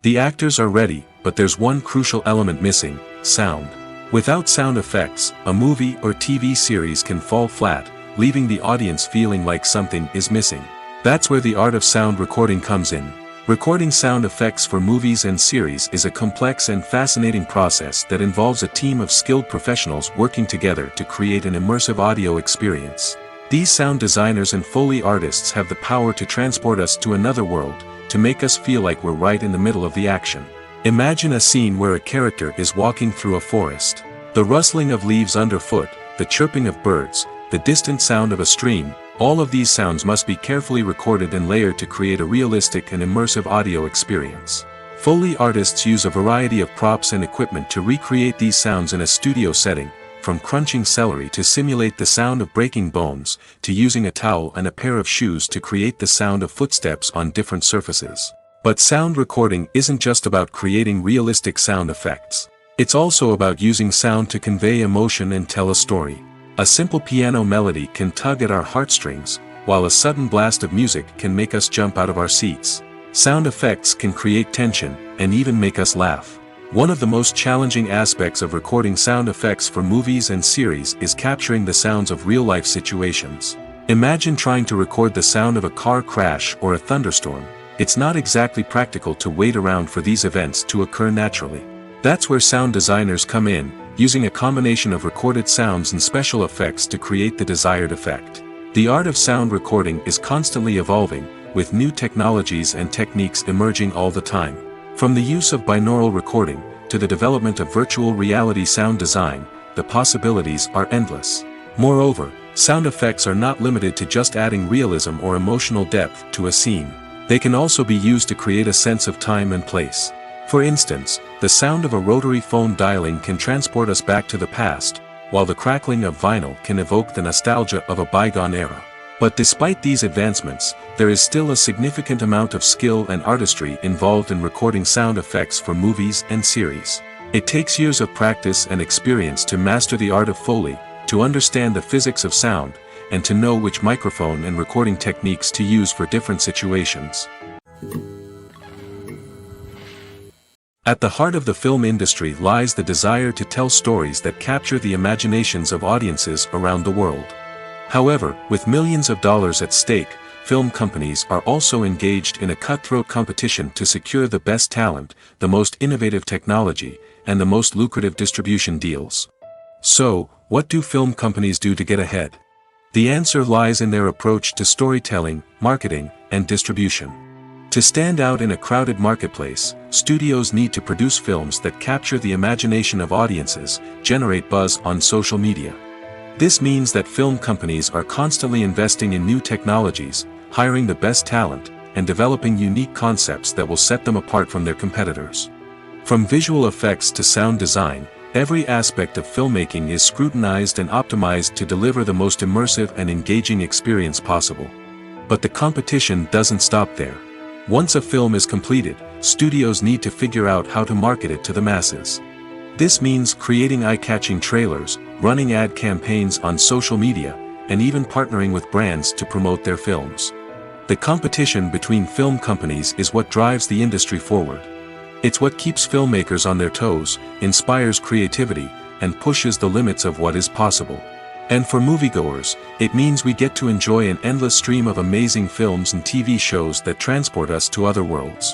[SPEAKER 1] The actors are ready, but there's one crucial element missing: sound. Without sound effects, a movie or TV series can fall flat, leaving the audience feeling like something is missing. That's where the art of sound recording comes in. Recording sound effects for movies and series is a complex and fascinating process that involves a team of skilled professionals working together to create an immersive audio experience. These sound designers and Foley artists have the power to transport us to another world, to make us feel like we're right in the middle of the action. Imagine a scene where a character is walking through a forest. The rustling of leaves underfoot, the chirping of birds, the distant sound of a stream, all of these sounds must be carefully recorded and layered to create a realistic and immersive audio experience. Foley artists use a variety of props and equipment to recreate these sounds in a studio setting, from crunching celery to simulate the sound of breaking bones, to using a towel and a pair of shoes to create the sound of footsteps on different surfaces. But sound recording isn't just about creating realistic sound effects. It's also about using sound to convey emotion and tell a story. A simple piano melody can tug at our heartstrings, while a sudden blast of music can make us jump out of our seats. Sound effects can create tension, and even make us laugh. One of the most challenging aspects of recording sound effects for movies and series is capturing the sounds of real-life situations. Imagine trying to record the sound of a car crash or a thunderstorm. It's not exactly practical to wait around for these events to occur naturally. That's where sound designers come in, using a combination of recorded sounds and special effects to create the desired effect. The art of sound recording is constantly evolving, with new technologies and techniques emerging all the time. From the use of binaural recording, to the development of virtual reality sound design, the possibilities are endless. Moreover, sound effects are not limited to just adding realism or emotional depth to a scene. They can also be used to create a sense of time and place. For instance, the sound of a rotary phone dialing can transport us back to the past, while the crackling of vinyl can evoke the nostalgia of a bygone era. But despite these advancements, there is still a significant amount of skill and artistry involved in recording sound effects for movies and series. It takes years of practice and experience to master the art of Foley, to understand the physics of sound, and to know which microphone and recording techniques to use for different situations. At the heart of the film industry lies the desire to tell stories that capture the imaginations of audiences around the world. However, with millions of dollars at stake, film companies are also engaged in a cutthroat competition to secure the best talent, the most innovative technology, and the most lucrative distribution deals. So, what do film companies do to get ahead? The answer lies in their approach to storytelling, marketing, and distribution. To stand out in a crowded marketplace, studios need to produce films that capture the imagination of audiences, generate buzz on social media. This means that film companies are constantly investing in new technologies, hiring the best talent, and developing unique concepts that will set them apart from their competitors. From visual effects to sound design, every aspect of filmmaking is scrutinized and optimized to deliver the most immersive and engaging experience possible. But the competition doesn't stop there. Once a film is completed, studios need to figure out how to market it to the masses. This means creating eye-catching trailers, running ad campaigns on social media, and even partnering with brands to promote their films. The competition between film companies is what drives the industry forward. It's what keeps filmmakers on their toes, inspires creativity, and pushes the limits of what is possible. And for moviegoers, it means we get to enjoy an endless stream of amazing films and TV shows that transport us to other worlds.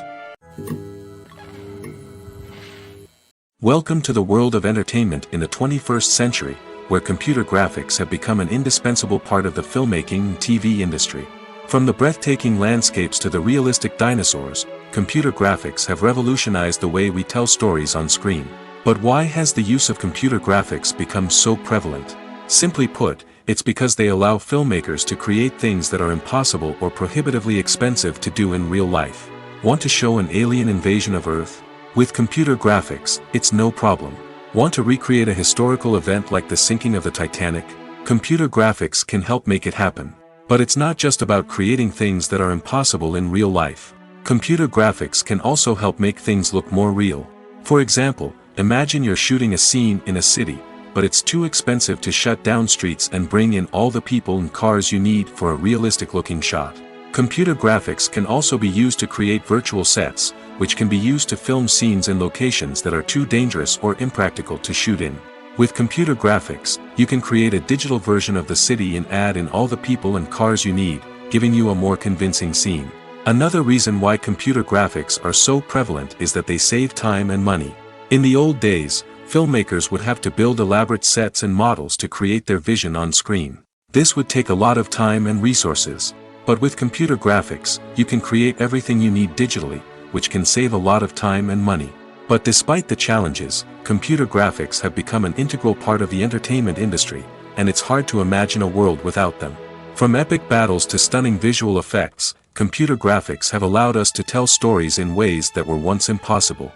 [SPEAKER 1] Welcome to the world of entertainment in the 21st century, where computer graphics have become an indispensable part of the filmmaking and TV industry. From the breathtaking landscapes to the realistic dinosaurs, computer graphics have revolutionized the way we tell stories on screen. But why has the use of computer graphics become so prevalent? Simply put, it's because they allow filmmakers to create things that are impossible or prohibitively expensive to do in real life. Want to show an alien invasion of Earth? With computer graphics, it's no problem. Want to recreate a historical event like the sinking of the Titanic? Computer graphics can help make it happen. But it's not just about creating things that are impossible in real life. Computer graphics can also help make things look more real. For example, imagine you're shooting a scene in a city, but it's too expensive to shut down streets and bring in all the people and cars you need for a realistic-looking shot. Computer graphics can also be used to create virtual sets, which can be used to film scenes in locations that are too dangerous or impractical to shoot in. With computer graphics, you can create a digital version of the city and add in all the people and cars you need, giving you a more convincing scene. Another reason why computer graphics are so prevalent is that they save time and money. In the old days, filmmakers would have to build elaborate sets and models to create their vision on screen. This would take a lot of time and resources. But with computer graphics, you can create everything you need digitally, which can save a lot of time and money. But despite the challenges, computer graphics have become an integral part of the entertainment industry, and it's hard to imagine a world without them. From epic battles to stunning visual effects, computer graphics have allowed us to tell stories in ways that were once impossible.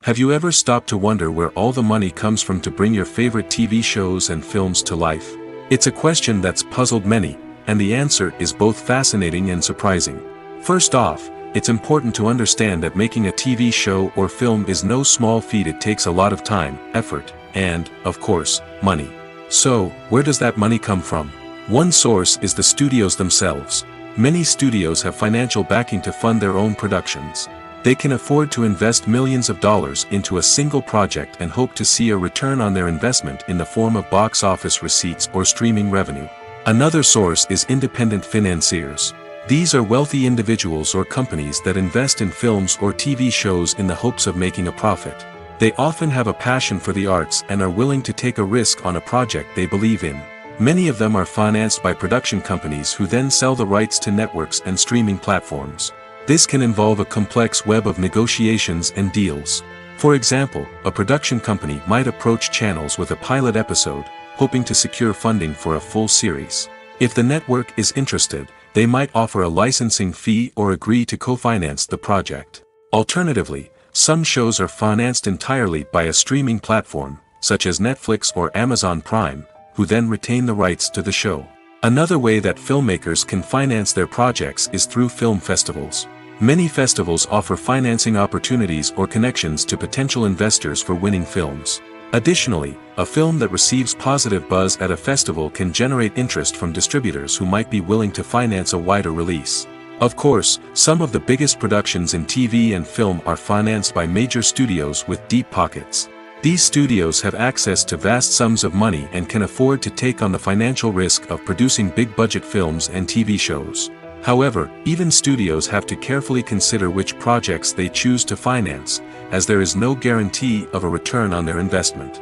[SPEAKER 1] Have you ever stopped to wonder where all the money comes from to bring your favorite TV shows and films to life? It's a question that's puzzled many, and the answer is both fascinating and surprising. First off, it's important to understand that making a TV show or film is no small feat. It takes a lot of time, effort, and, of course, money. So, where does that money come from? One source is the studios themselves. Many studios have financial backing to fund their own productions. They can afford to invest millions of dollars into a single project and hope to see a return on their investment in the form of box office receipts or streaming revenue. Another source is independent financiers. These are wealthy individuals or companies that invest in films or TV shows in the hopes of making a profit. They often have a passion for the arts and are willing to take a risk on a project they believe in. Many of them are financed by production companies who then sell the rights to networks and streaming platforms. This can involve a complex web of negotiations and deals. For example, a production company might approach channels with a pilot episode, hoping to secure funding for a full series. If the network is interested, they might offer a licensing fee or agree to co-finance the project. Alternatively, some shows are financed entirely by a streaming platform, such as Netflix or Amazon Prime, who then retain the rights to the show. Another way that filmmakers can finance their projects is through film festivals. Many festivals offer financing opportunities or connections to potential investors for winning films. Additionally, a film that receives positive buzz at a festival can generate interest from distributors who might be willing to finance a wider release. Of course, some of the biggest productions in TV and film are financed by major studios with deep pockets. These studios have access to vast sums of money and can afford to take on the financial risk of producing big-budget films and TV shows. However, even studios have to carefully consider which projects they choose to finance, as there is no guarantee of a return on their investment.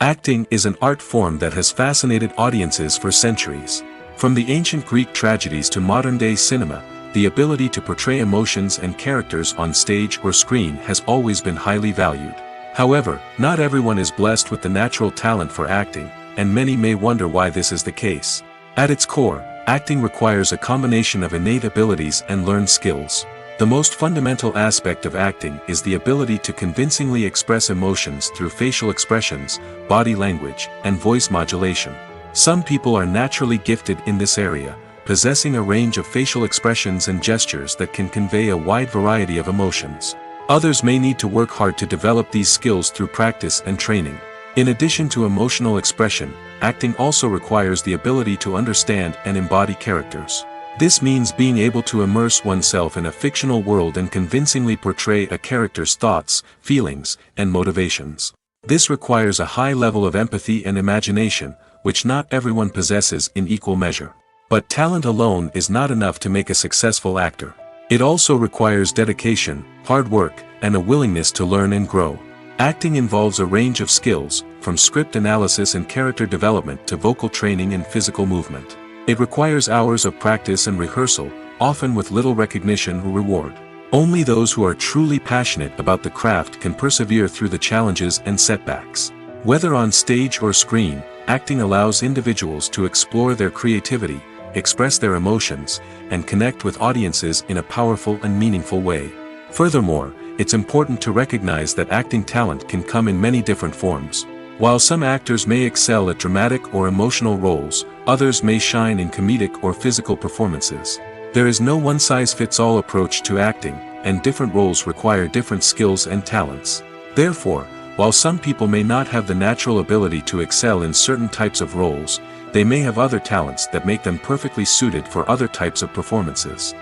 [SPEAKER 1] Acting is an art form that has fascinated audiences for centuries. From the ancient Greek tragedies to modern-day cinema, the ability to portray emotions and characters on stage or screen has always been highly valued. However, not everyone is blessed with the natural talent for acting, and many may wonder why this is the case. At its core, acting requires a combination of innate abilities and learned skills. The most fundamental aspect of acting is the ability to convincingly express emotions through facial expressions, body language, and voice modulation. Some people are naturally gifted in this area, possessing a range of facial expressions and gestures that can convey a wide variety of emotions. Others may need to work hard to develop these skills through practice and training. In addition to emotional expression, acting also requires the ability to understand and embody characters. This means being able to immerse oneself in a fictional world and convincingly portray a character's thoughts, feelings, and motivations. This requires a high level of empathy and imagination, which not everyone possesses in equal measure. But talent alone is not enough to make a successful actor. It also requires dedication, hard work, and a willingness to learn and grow. Acting involves a range of skills, from script analysis and character development to vocal training and physical movement. It requires hours of practice and rehearsal, often with little recognition or reward. Only those who are truly passionate about the craft can persevere through the challenges and setbacks. Whether on stage or screen, acting allows individuals to explore their creativity, express their emotions, and connect with audiences in a powerful and meaningful way. Furthermore, it's important to recognize that acting talent can come in many different forms. While some actors may excel at dramatic or emotional roles, others may shine in comedic or physical performances. There is no one-size-fits-all approach to acting, and different roles require different skills and talents. Therefore, while some people may not have the natural ability to excel in certain types of roles, they may have other talents that make them perfectly suited for other types of performances.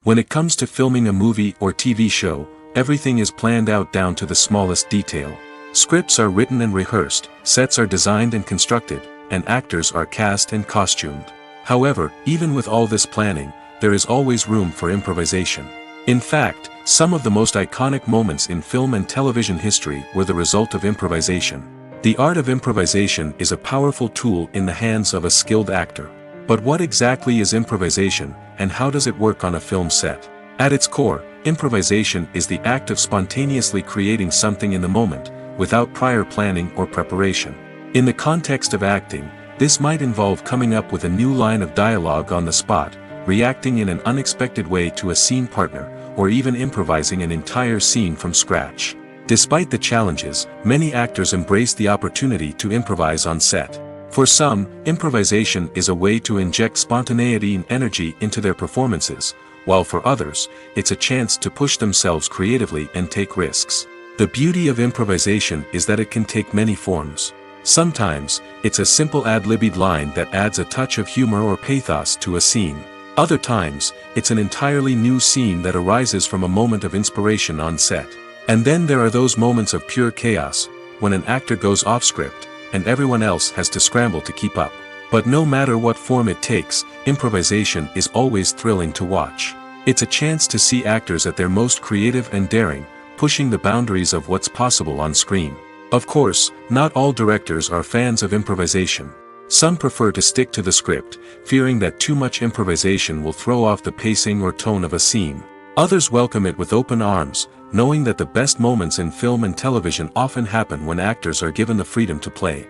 [SPEAKER 1] When it comes to filming a movie or TV show, everything is planned out down to the smallest detail. Scripts are written and rehearsed, sets are designed and constructed, and actors are cast and costumed. However, even with all this planning, there is always room for improvisation. In fact, some of the most iconic moments in film and television history were the result of improvisation. The art of improvisation is a powerful tool in the hands of a skilled actor. But what exactly is improvisation, and how does it work on a film set? At its core, improvisation is the act of spontaneously creating something in the moment, without prior planning or preparation. In the context of acting, this might involve coming up with a new line of dialogue on the spot, reacting in an unexpected way to a scene partner, or even improvising an entire scene from scratch. Despite the challenges, many actors embrace the opportunity to improvise on set. For some, improvisation is a way to inject spontaneity and energy into their performances, while for others, it's a chance to push themselves creatively and take risks. The beauty of improvisation is that it can take many forms. Sometimes, it's a simple ad-libbed line that adds a touch of humor or pathos to a scene. Other times, it's an entirely new scene that arises from a moment of inspiration on set. And then there are those moments of pure chaos, when an actor goes off script, and everyone else has to scramble to keep up. But no matter what form it takes, improvisation is always thrilling to watch. It's a chance to see actors at their most creative and daring, pushing the boundaries of what's possible on screen. Of course, not all directors are fans of improvisation. Some prefer to stick to the script, fearing that too much improvisation will throw off the pacing or tone of a scene. Others welcome it with open arms, knowing that the best moments in film and television often happen when actors are given the freedom to play.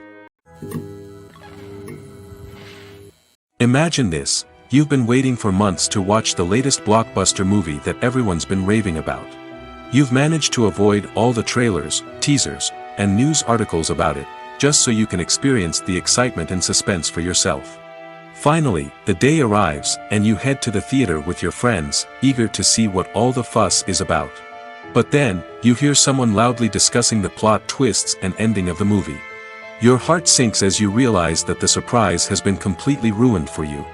[SPEAKER 1] Imagine this: you've been waiting for months to watch the latest blockbuster movie that everyone's been raving about. You've managed to avoid all the trailers, teasers, and news articles about it, just so you can experience the excitement and suspense for yourself. Finally, the day arrives, and you head to the theater with your friends, eager to see what all the fuss is about. But then, you hear someone loudly discussing the plot twists and ending of the movie. Your heart sinks as you realize that the surprise has been completely ruined for you.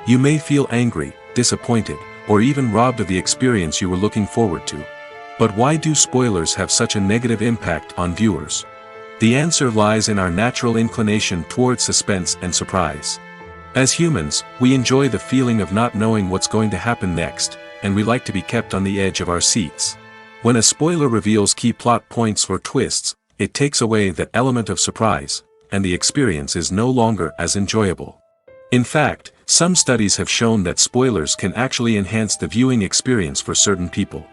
[SPEAKER 1] You may feel angry, disappointed, or even robbed of the experience you were looking forward to. But why do spoilers have such a negative impact on viewers? The answer lies in our natural inclination towards suspense and surprise. As humans, we enjoy the feeling of not knowing what's going to happen next, and we like to be kept on the edge of our seats. When a spoiler reveals key plot points or twists, it takes away that element of surprise, and the experience is no longer as enjoyable. In fact, some studies have shown that spoilers can actually enhance the viewing experience for certain people.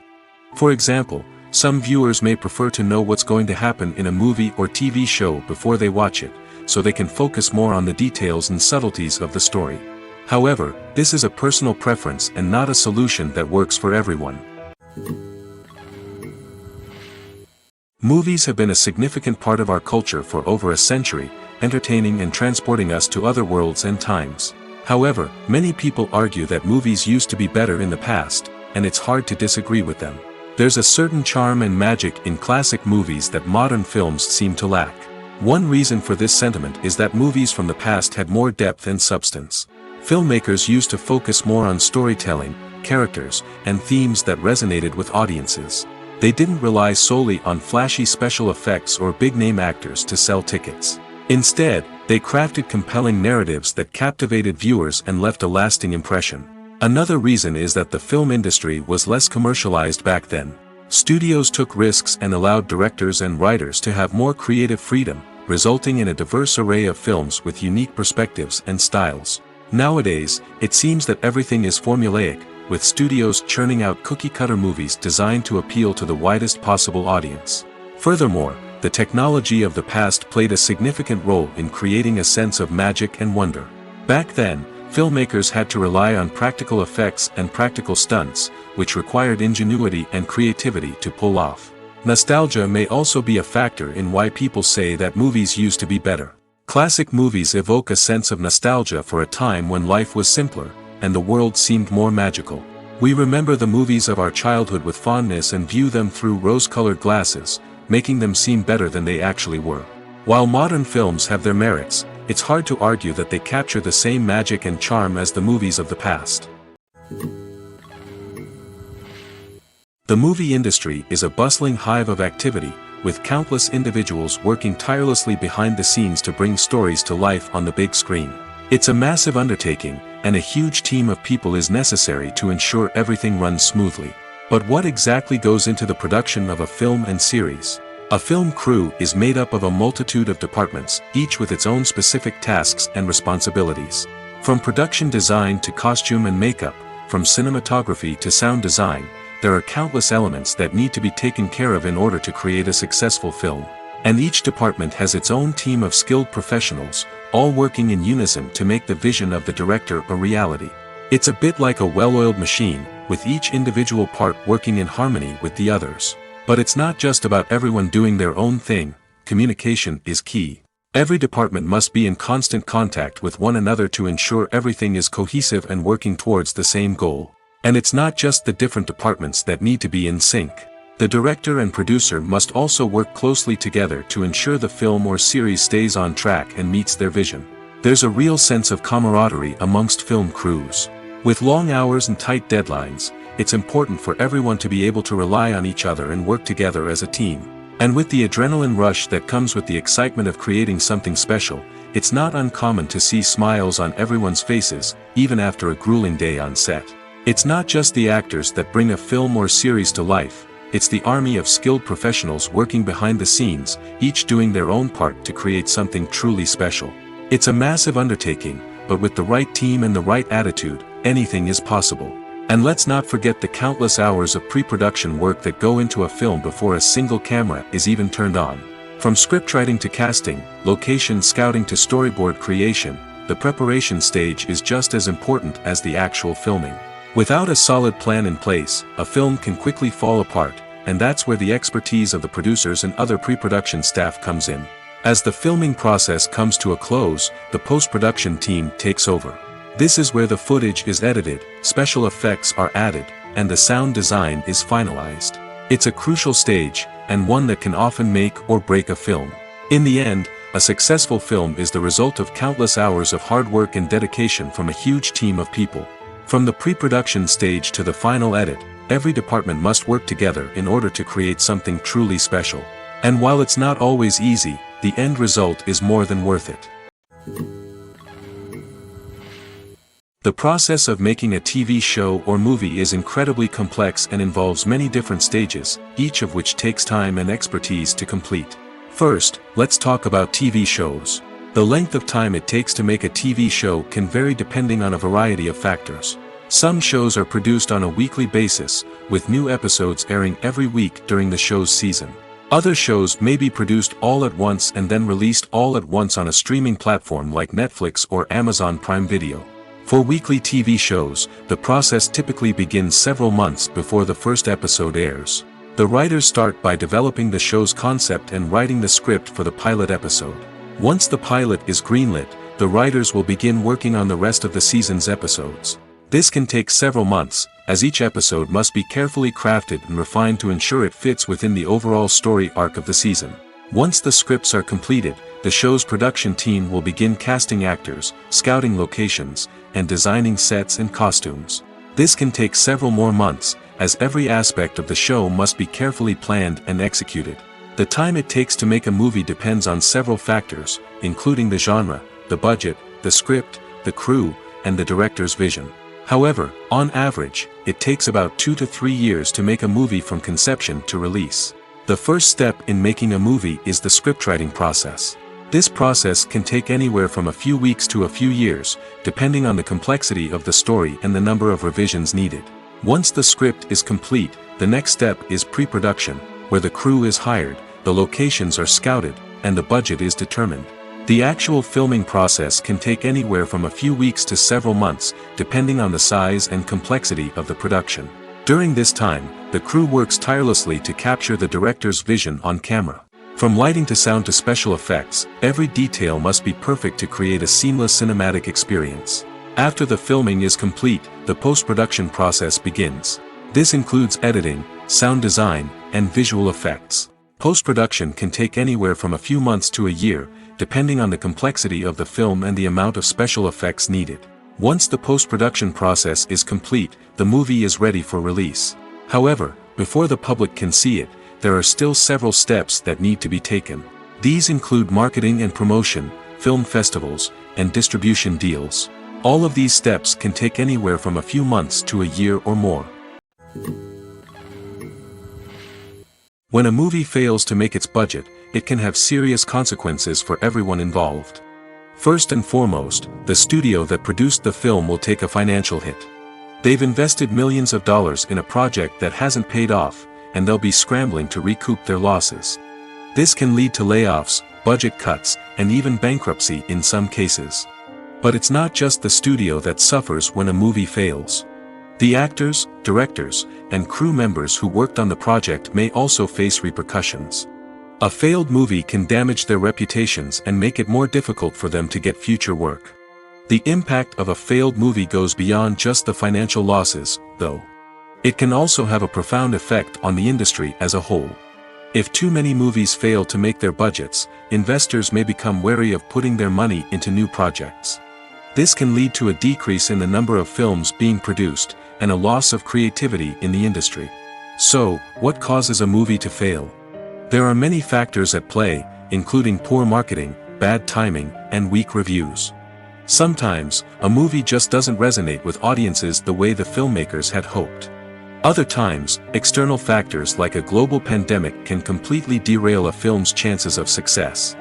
[SPEAKER 1] For example, some viewers may prefer to know what's going to happen in a movie or TV show before they watch it, so they can focus more on the details and subtleties of the story. However, this is a personal preference and not a solution that works for everyone. Movies have been a significant part of our culture for over a century, entertaining and transporting us to other worlds and times. However, many people argue that movies used to be better in the past, and it's hard to disagree with them. There's a certain charm and magic in classic movies that modern films seem to lack. One reason for this sentiment is that movies from the past had more depth and substance. Filmmakers used to focus more on storytelling, characters, and themes that resonated with audiences. They didn't rely solely on flashy special effects or big-name actors to sell tickets. Instead, they crafted compelling narratives that captivated viewers and left a lasting impression. Another reason is that the film industry was less commercialized back then. Studios took risks and allowed directors and writers to have more creative freedom, resulting in a diverse array of films with unique perspectives and styles. Nowadays, it seems that everything is formulaic, with studios churning out cookie-cutter movies designed to appeal to the widest possible audience. Furthermore, the technology of the past played a significant role in creating a sense of magic and wonder. Back then, filmmakers had to rely on practical effects and practical stunts, which required ingenuity and creativity to pull off. Nostalgia may also be a factor in why people say that movies used to be better. Classic movies evoke a sense of nostalgia for a time when life was simpler, and the world seemed more magical. We remember the movies of our childhood with fondness and view them through rose-colored glasses, making them seem better than they actually were. While modern films have their merits, it's hard to argue that they capture the same magic and charm as the movies of the past. The movie industry is a bustling hive of activity, with countless individuals working tirelessly behind the scenes to bring stories to life on the big screen. It's a massive undertaking, and a huge team of people is necessary to ensure everything runs smoothly. But what exactly goes into the production of a film and series? A film crew is made up of a multitude of departments, each with its own specific tasks and responsibilities. From production design to costume and makeup, from cinematography to sound design, there are countless elements that need to be taken care of in order to create a successful film. And each department has its own team of skilled professionals, all working in unison to make the vision of the director a reality. It's a bit like a well-oiled machine, with each individual part working in harmony with the others. But it's not just about everyone doing their own thing. Communication is key. Every department must be in constant contact with one another to ensure everything is cohesive and working towards the same goal. And it's not just the different departments that need to be in sync. The director and producer must also work closely together to ensure the film or series stays on track and meets their vision. There's a real sense of camaraderie amongst film crews. With long hours and tight deadlines, it's important for everyone to be able to rely on each other and work together as a team. And with the adrenaline rush that comes with the excitement of creating something special, it's not uncommon to see smiles on everyone's faces, even after a grueling day on set. It's not just the actors that bring a film or series to life. It's the army of skilled professionals working behind the scenes, each doing their own part to create something truly special. It's a massive undertaking, but with the right team and the right attitude, anything is possible. And let's not forget the countless hours of pre-production work that go into a film before a single camera is even turned on. From scriptwriting to casting, location scouting to storyboard creation, the preparation stage is just as important as the actual filming. Without a solid plan in place, a film can quickly fall apart, and that's where the expertise of the producers and other pre-production staff comes in. As the filming process comes to a close, the post-production team takes over. This is where the footage is edited, special effects are added, and the sound design is finalized. It's a crucial stage, and one that can often make or break a film. In the end, a successful film is the result of countless hours of hard work and dedication from a huge team of people. From the pre-production stage to the final edit, every department must work together in order to create something truly special. And while it's not always easy, the end result is more than worth it. The process of making a TV show or movie is incredibly complex and involves many different stages, each of which takes time and expertise to complete. First, let's talk about TV shows. The length of time it takes to make a TV show can vary depending on a variety of factors. Some shows are produced on a weekly basis, with new episodes airing every week during the show's season. Other shows may be produced all at once and then released all at once on a streaming platform like Netflix or Amazon Prime Video. For weekly TV shows, the process typically begins several months before the first episode airs. The writers start by developing the show's concept and writing the script for the pilot episode. Once the pilot is greenlit, the writers will begin working on the rest of the season's episodes. This can take several months, as each episode must be carefully crafted and refined to ensure it fits within the overall story arc of the season. Once the scripts are completed, the show's production team will begin casting actors, scouting locations, and designing sets and costumes. This can take several more months, as every aspect of the show must be carefully planned and executed. The time it takes to make a movie depends on several factors, including the genre, the budget, the script, the crew, and the director's vision. However, on average, it takes about 2 to 3 years to make a movie from conception to release. The first step in making a movie is the scriptwriting process. This process can take anywhere from a few weeks to a few years, depending on the complexity of the story and the number of revisions needed. Once the script is complete, the next step is pre-production, where the crew is hired, the locations are scouted, and the budget is determined. The actual filming process can take anywhere from a few weeks to several months, depending on the size and complexity of the production. During this time, the crew works tirelessly to capture the director's vision on camera. From lighting to sound to special effects, every detail must be perfect to create a seamless cinematic experience. After the filming is complete, the post-production process begins. This includes editing, sound design, and visual effects. Post-production can take anywhere from a few months to a year, depending on the complexity of the film and the amount of special effects needed. Once the post-production process is complete, the movie is ready for release. However, before the public can see it, there are still several steps that need to be taken. These include marketing and promotion, film festivals, and distribution deals. All of these steps can take anywhere from a few months to a year or more. When a movie fails to make its budget, it can have serious consequences for everyone involved. First and foremost, the studio that produced the film will take a financial hit. They've invested millions of dollars in a project that hasn't paid off, and they'll be scrambling to recoup their losses. This can lead to layoffs, budget cuts, and even bankruptcy in some cases. But it's not just the studio that suffers when a movie fails. The actors, directors, and crew members who worked on the project may also face repercussions. A failed movie can damage their reputations and make it more difficult for them to get future work. The impact of a failed movie goes beyond just the financial losses, though. It can also have a profound effect on the industry as a whole. If too many movies fail to make their budgets, investors may become wary of putting their money into new projects. This can lead to a decrease in the number of films being produced, and a loss of creativity in the industry. So, what causes a movie to fail? There are many factors at play, including poor marketing, bad timing, and weak reviews. Sometimes, a movie just doesn't resonate with audiences the way the filmmakers had hoped. Other times, external factors like a global pandemic can completely derail a film's chances of success.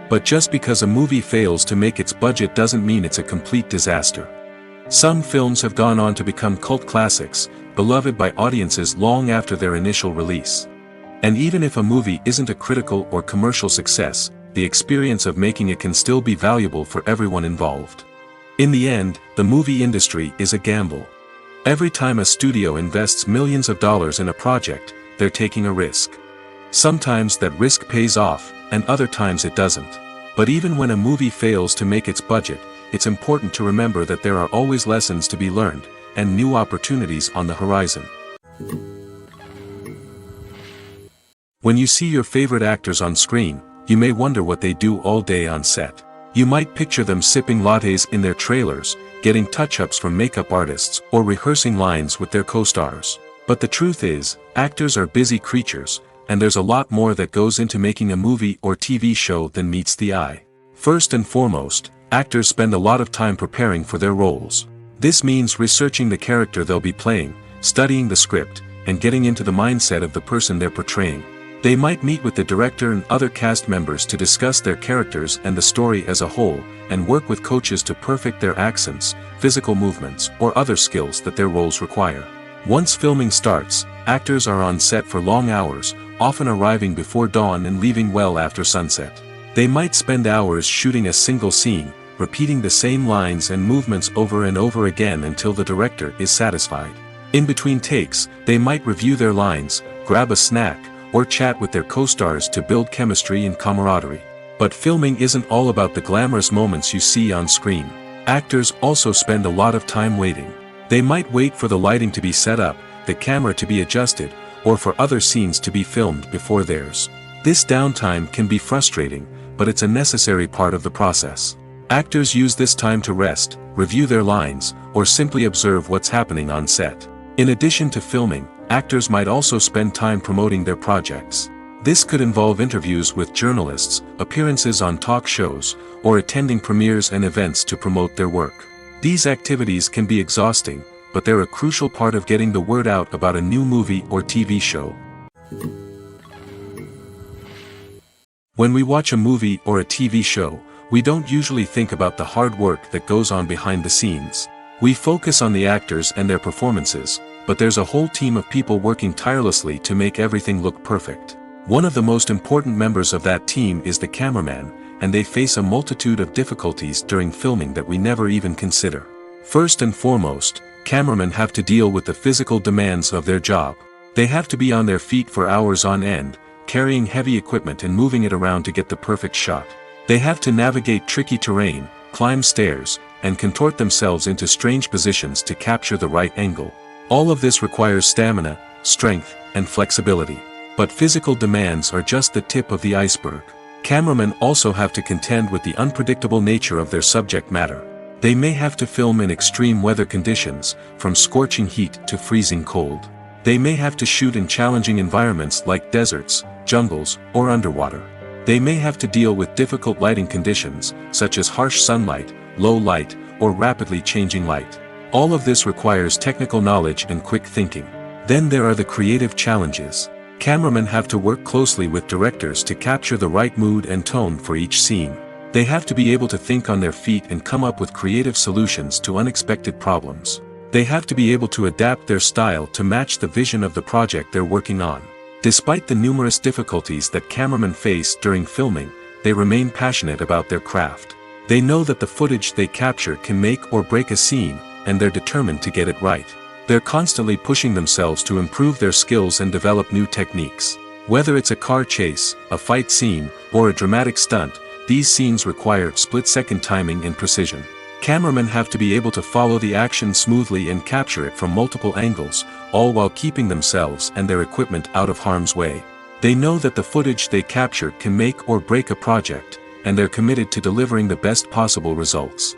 [SPEAKER 1] But just because a movie fails to make its budget doesn't mean it's a complete disaster. Some films have gone on to become cult classics, beloved by audiences long after their initial release. And even if a movie isn't a critical or commercial success, the experience of making it can still be valuable for everyone involved. In the end, the movie industry is a gamble. Every time a studio invests millions of dollars in a project, they're taking a risk. Sometimes that risk pays off, and other times it doesn't. But even when a movie fails to make its budget, it's important to remember that there are always lessons to be learned, and new opportunities on the horizon. When you see your favorite actors on screen, you may wonder what they do all day on set. You might picture them sipping lattes in their trailers, getting touch-ups from makeup artists, or rehearsing lines with their co-stars. But the truth is, actors are busy creatures, and there's a lot more that goes into making a movie or TV show than meets the eye. First and foremost, actors spend a lot of time preparing for their roles. This means researching the character they'll be playing, studying the script, and getting into the mindset of the person they're portraying. They might meet with the director and other cast members to discuss their characters and the story as a whole, and work with coaches to perfect their accents, physical movements, or other skills that their roles require. Once filming starts, actors are on set for long hours, often arriving before dawn and leaving well after sunset. They might spend hours shooting a single scene, repeating the same lines and movements over and over again until the director is satisfied. In between takes, they might review their lines, grab a snack, or chat with their co-stars to build chemistry and camaraderie. But filming isn't all about the glamorous moments you see on screen. Actors also spend a lot of time waiting. They might wait for the lighting to be set up, the camera to be adjusted, or for other scenes to be filmed before theirs. This downtime can be frustrating, but it's a necessary part of the process. Actors use this time to rest, review their lines, or simply observe what's happening on set. In addition to filming, actors might also spend time promoting their projects. This could involve interviews with journalists, appearances on talk shows, or attending premieres and events to promote their work. These activities can be exhausting, but they're a crucial part of getting the word out about a new movie or TV show. When we watch a movie or a TV show, we don't usually think about the hard work that goes on behind the scenes. We focus on the actors and their performances, but there's a whole team of people working tirelessly to make everything look perfect. One of the most important members of that team is the cameraman, and they face a multitude of difficulties during filming that we never even consider. First and foremost, cameramen have to deal with the physical demands of their job. They have to be on their feet for hours on end, carrying heavy equipment and moving it around to get the perfect shot. They have to navigate tricky terrain, climb stairs, and contort themselves into strange positions to capture the right angle. All of this requires stamina, strength, and flexibility. But physical demands are just the tip of the iceberg. Cameramen also have to contend with the unpredictable nature of their subject matter. They may have to film in extreme weather conditions, from scorching heat to freezing cold. They may have to shoot in challenging environments like deserts, jungles, or underwater. They may have to deal with difficult lighting conditions, such as harsh sunlight, low light, or rapidly changing light. All of this requires technical knowledge and quick thinking. Then there are the creative challenges. Cameramen have to work closely with directors to capture the right mood and tone for each scene. They have to be able to think on their feet and come up with creative solutions to unexpected problems. They have to be able to adapt their style to match the vision of the project they're working on. Despite the numerous difficulties that cameramen face during filming, they remain passionate about their craft. They know that the footage they capture can make or break a scene, and they're determined to get it right. They're constantly pushing themselves to improve their skills and develop new techniques. Whether it's a car chase, a fight scene, or a dramatic stunt, these scenes require split-second timing and precision. Cameramen have to be able to follow the action smoothly and capture it from multiple angles, all while keeping themselves and their equipment out of harm's way. They know that the footage they capture can make or break a project, and they're committed to delivering the best possible results.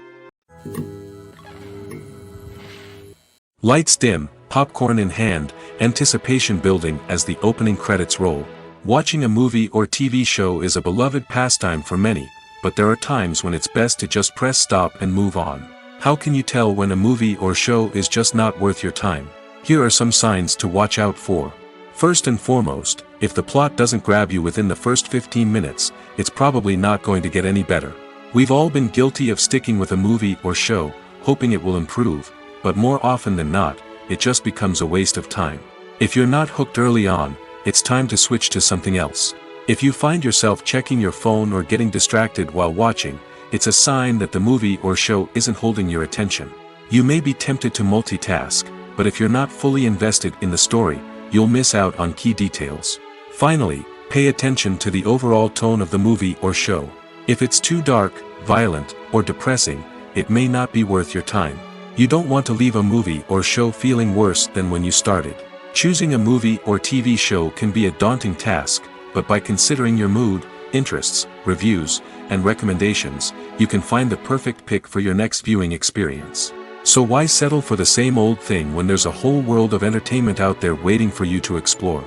[SPEAKER 1] Lights dim, popcorn in hand, anticipation building as the opening credits roll. Watching a movie or TV show is a beloved pastime for many, but there are times when it's best to just press stop and move on. How can you tell when a movie or show is just not worth your time? Here are some signs to watch out for. First and foremost, if the plot doesn't grab you within the first 15 minutes, it's probably not going to get any better. We've all been guilty of sticking with a movie or show, hoping it will improve, but more often than not, it just becomes a waste of time. If you're not hooked early on, it's time to switch to something else. If you find yourself checking your phone or getting distracted while watching, it's a sign that the movie or show isn't holding your attention. You may be tempted to multitask, but if you're not fully invested in the story, you'll miss out on key details. Finally, pay attention to the overall tone of the movie or show. If it's too dark, violent, or depressing, it may not be worth your time. You don't want to leave a movie or show feeling worse than when you started. Choosing a movie or TV show can be a daunting task, but by considering your mood, interests, reviews, and recommendations, you can find the perfect pick for your next viewing experience. So why settle for the same old thing when there's a whole world of entertainment out there waiting for you to explore?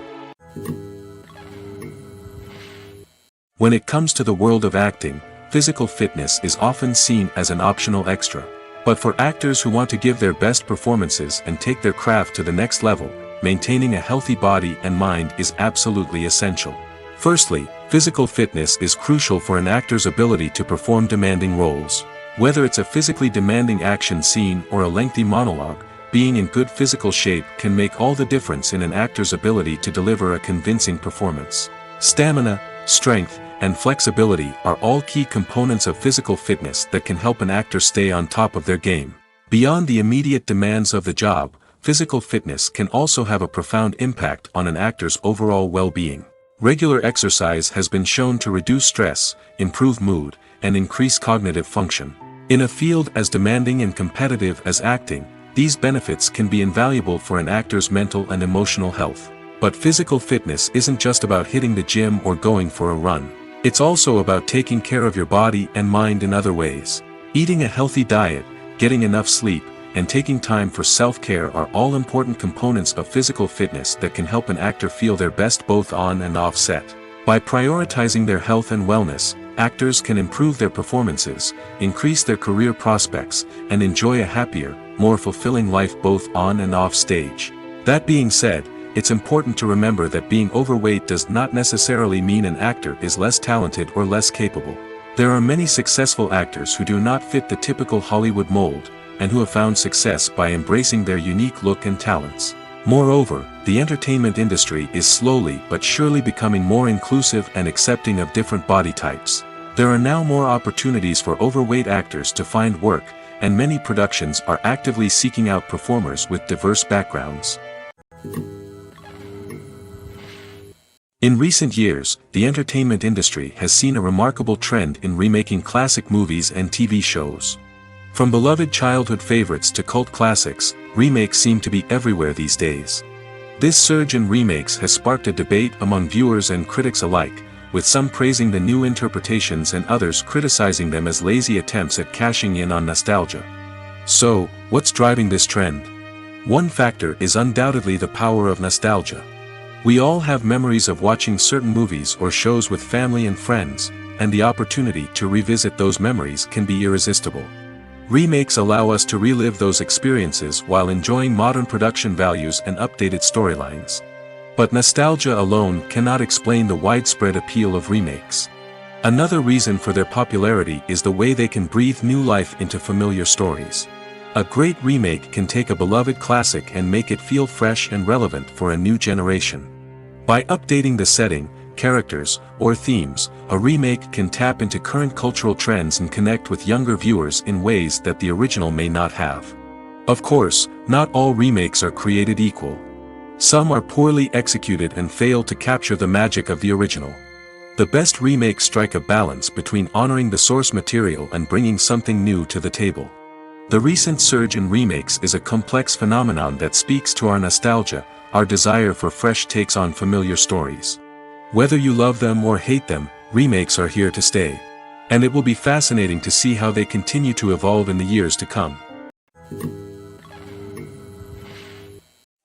[SPEAKER 1] When it comes to the world of acting, physical fitness is often seen as an optional extra. But for actors who want to give their best performances and take their craft to the next level, maintaining a healthy body and mind is absolutely essential. Firstly, physical fitness is crucial for an actor's ability to perform demanding roles. Whether it's a physically demanding action scene or a lengthy monologue, being in good physical shape can make all the difference in an actor's ability to deliver a convincing performance. Stamina, strength, and flexibility are all key components of physical fitness that can help an actor stay on top of their game. Beyond the immediate demands of the job, physical fitness can also have a profound impact on an actor's overall well-being. Regular exercise has been shown to reduce stress, improve mood, and increase cognitive function. In a field as demanding and competitive as acting, these benefits can be invaluable for an actor's mental and emotional health. But physical fitness isn't just about hitting the gym or going for a run. It's also about taking care of your body and mind in other ways. Eating a healthy diet, getting enough sleep, and taking time for self-care are all important components of physical fitness that can help an actor feel their best both on and off set. By prioritizing their health and wellness, actors can improve their performances, increase their career prospects, and enjoy a happier, more fulfilling life both on and off stage. That being said, it's important to remember that being overweight does not necessarily mean an actor is less talented or less capable. There are many successful actors who do not fit the typical Hollywood mold, and who have found success by embracing their unique look and talents. Moreover, the entertainment industry is slowly but surely becoming more inclusive and accepting of different body types. There are now more opportunities for overweight actors to find work, and many productions are actively seeking out performers with diverse backgrounds. In recent years, the entertainment industry has seen a remarkable trend in remaking classic movies and TV shows. From beloved childhood favorites to cult classics, remakes seem to be everywhere these days. This surge in remakes has sparked a debate among viewers and critics alike, with some praising the new interpretations and others criticizing them as lazy attempts at cashing in on nostalgia. So, what's driving this trend? One factor is undoubtedly the power of nostalgia. We all have memories of watching certain movies or shows with family and friends, and the opportunity to revisit those memories can be irresistible. Remakes allow us to relive those experiences while enjoying modern production values and updated storylines. But nostalgia alone cannot explain the widespread appeal of remakes. Another reason for their popularity is the way they can breathe new life into familiar stories. A great remake can take a beloved classic and make it feel fresh and relevant for a new generation. By updating the setting, characters, or themes, a remake can tap into current cultural trends and connect with younger viewers in ways that the original may not have. Of course, not all remakes are created equal. Some are poorly executed and fail to capture the magic of the original. The best remakes strike a balance between honoring the source material and bringing something new to the table. The recent surge in remakes is a complex phenomenon that speaks to our nostalgia, our desire for fresh takes on familiar stories. Whether you love them or hate them, remakes are here to stay. And it will be fascinating to see how they continue to evolve in the years to come.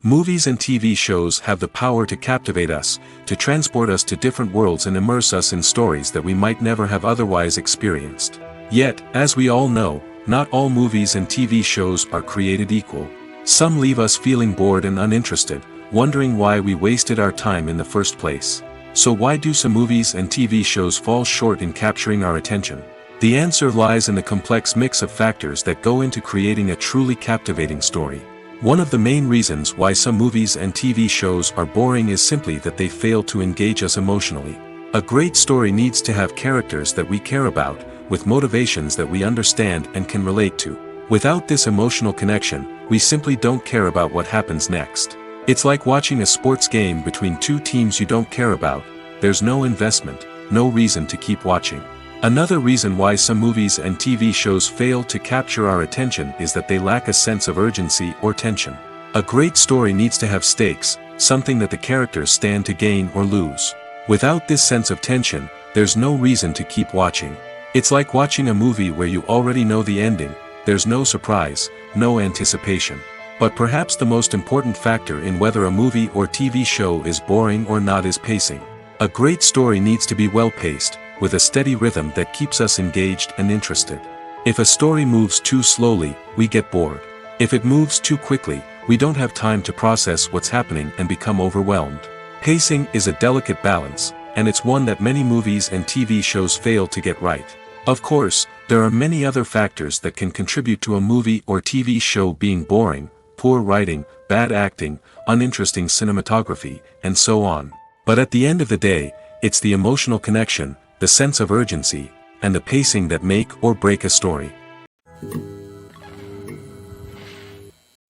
[SPEAKER 1] Movies and TV shows have the power to captivate us, to transport us to different worlds and immerse us in stories that we might never have otherwise experienced. Yet, as we all know, not all movies and TV shows are created equal. Some leave us feeling bored and uninterested, wondering why we wasted our time in the first place. So why do some movies and TV shows fall short in capturing our attention? The answer lies in the complex mix of factors that go into creating a truly captivating story. One of the main reasons why some movies and TV shows are boring is simply that they fail to engage us emotionally. A great story needs to have characters that we care about, with motivations that we understand and can relate to. Without this emotional connection, we simply don't care about what happens next. It's like watching a sports game between two teams you don't care about. There's no investment, no reason to keep watching. Another reason why some movies and TV shows fail to capture our attention is that they lack a sense of urgency or tension. A great story needs to have stakes, something that the characters stand to gain or lose. Without this sense of tension, there's no reason to keep watching. It's like watching a movie where you already know the ending. There's no surprise, no anticipation. But perhaps the most important factor in whether a movie or TV show is boring or not is pacing. A great story needs to be well-paced, with a steady rhythm that keeps us engaged and interested. If a story moves too slowly, we get bored. If it moves too quickly, we don't have time to process what's happening and become overwhelmed. Pacing is a delicate balance, and it's one that many movies and TV shows fail to get right. Of course, there are many other factors that can contribute to a movie or TV show being boring: poor writing, bad acting, uninteresting cinematography, and so on. But at the end of the day, it's the emotional connection, the sense of urgency, and the pacing that make or break a story.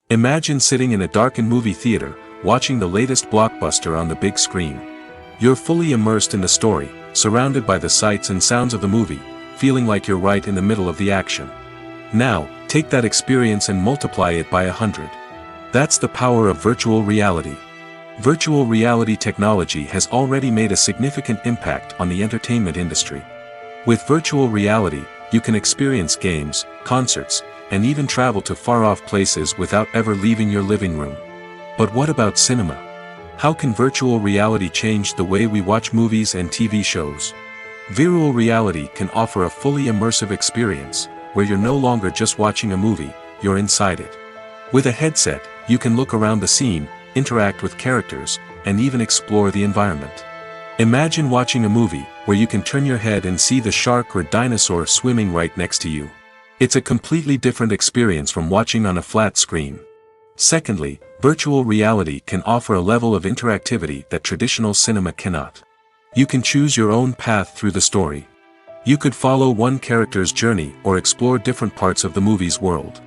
[SPEAKER 1] Imagine sitting in a darkened movie theater, watching the latest blockbuster on the big screen. You're fully immersed in the story, surrounded by the sights and sounds of the movie, feeling like you're right in the middle of the action. Now, take that experience and multiply it by 100. That's the power of virtual reality. Virtual reality technology has already made a significant impact on the entertainment industry. With virtual reality, you can experience games, concerts, and even travel to far-off places without ever leaving your living room. But what about cinema? How can virtual reality change the way we watch movies and TV shows? Virtual reality can offer a fully immersive experience, where you're no longer just watching a movie, you're inside it. With a headset, you can look around the scene, interact with characters, and even explore the environment. Imagine watching a movie where you can turn your head and see the shark or dinosaur swimming right next to you. It's a completely different experience from watching on a flat screen. Secondly, virtual reality can offer a level of interactivity that traditional cinema cannot. You can choose your own path through the story. You could follow one character's journey or explore different parts of the movie's world.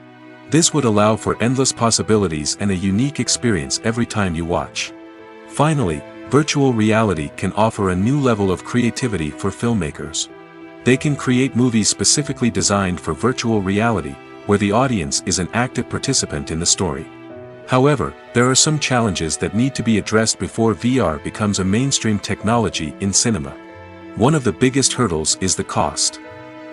[SPEAKER 1] This would allow for endless possibilities and a unique experience every time you watch. Finally, virtual reality can offer a new level of creativity for filmmakers. They can create movies specifically designed for virtual reality, where the audience is an active participant in the story. However, there are some challenges that need to be addressed before VR becomes a mainstream technology in cinema. One of the biggest hurdles is the cost.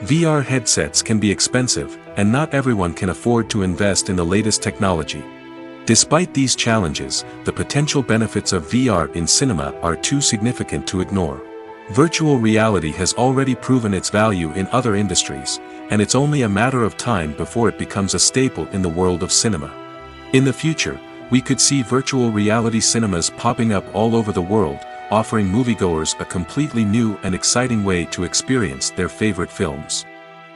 [SPEAKER 1] VR headsets can be expensive, and not everyone can afford to invest in the latest technology. Despite these challenges, the potential benefits of VR in cinema are too significant to ignore. Virtual reality has already proven its value in other industries, and it's only a matter of time before it becomes a staple in the world of cinema. In the future, we could see virtual reality cinemas popping up all over the world, offering moviegoers a completely new and exciting way to experience their favorite films.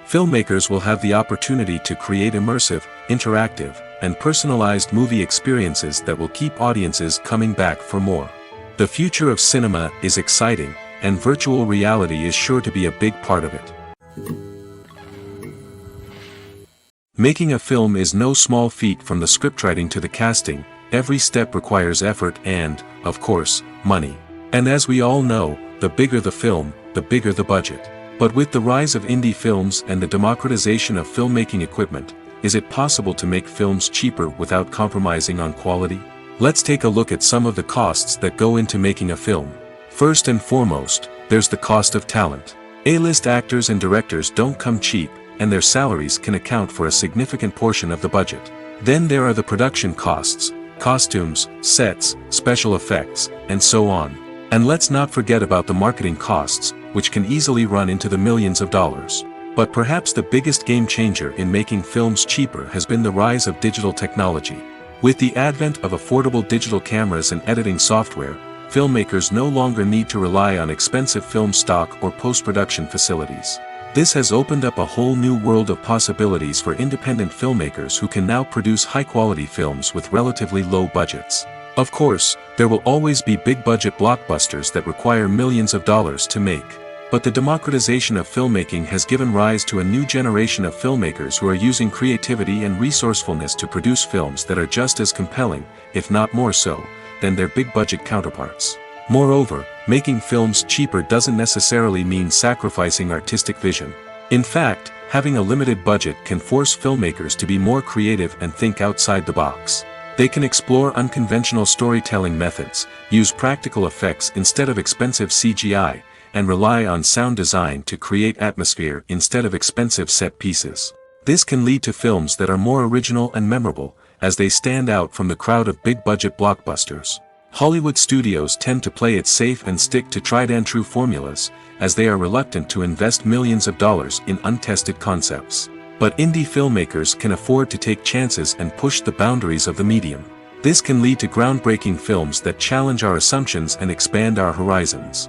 [SPEAKER 1] Filmmakers will have the opportunity to create immersive, interactive, and personalized movie experiences that will keep audiences coming back for more. The future of cinema is exciting, and virtual reality is sure to be a big part of it. Making a film is no small feat. From the scriptwriting to the casting, every step requires effort and, of course, money. And as we all know, the bigger the film, the bigger the budget. But with the rise of indie films and the democratization of filmmaking equipment, is it possible to make films cheaper without compromising on quality? Let's take a look at some of the costs that go into making a film. First and foremost, there's the cost of talent. A-list actors and directors don't come cheap, and their salaries can account for a significant portion of the budget. Then there are the production costs, costumes, sets, special effects, and so on. And let's not forget about the marketing costs, which can easily run into the millions of dollars. But perhaps the biggest game changer in making films cheaper has been the rise of digital technology. With the advent of affordable digital cameras and editing software, filmmakers no longer need to rely on expensive film stock or post-production facilities. This has opened up a whole new world of possibilities for independent filmmakers who can now produce high-quality films with relatively low budgets. Of course, there will always be big-budget blockbusters that require millions of dollars to make. But the democratization of filmmaking has given rise to a new generation of filmmakers who are using creativity and resourcefulness to produce films that are just as compelling, if not more so, than their big-budget counterparts. Moreover, making films cheaper doesn't necessarily mean sacrificing artistic vision. In fact, having a limited budget can force filmmakers to be more creative and think outside the box. They can explore unconventional storytelling methods, use practical effects instead of expensive CGI, and rely on sound design to create atmosphere instead of expensive set pieces. This can lead to films that are more original and memorable, as they stand out from the crowd of big-budget blockbusters. Hollywood studios tend to play it safe and stick to tried-and-true formulas, as they are reluctant to invest millions of dollars in untested concepts. But indie filmmakers can afford to take chances and push the boundaries of the medium. This can lead to groundbreaking films that challenge our assumptions and expand our horizons.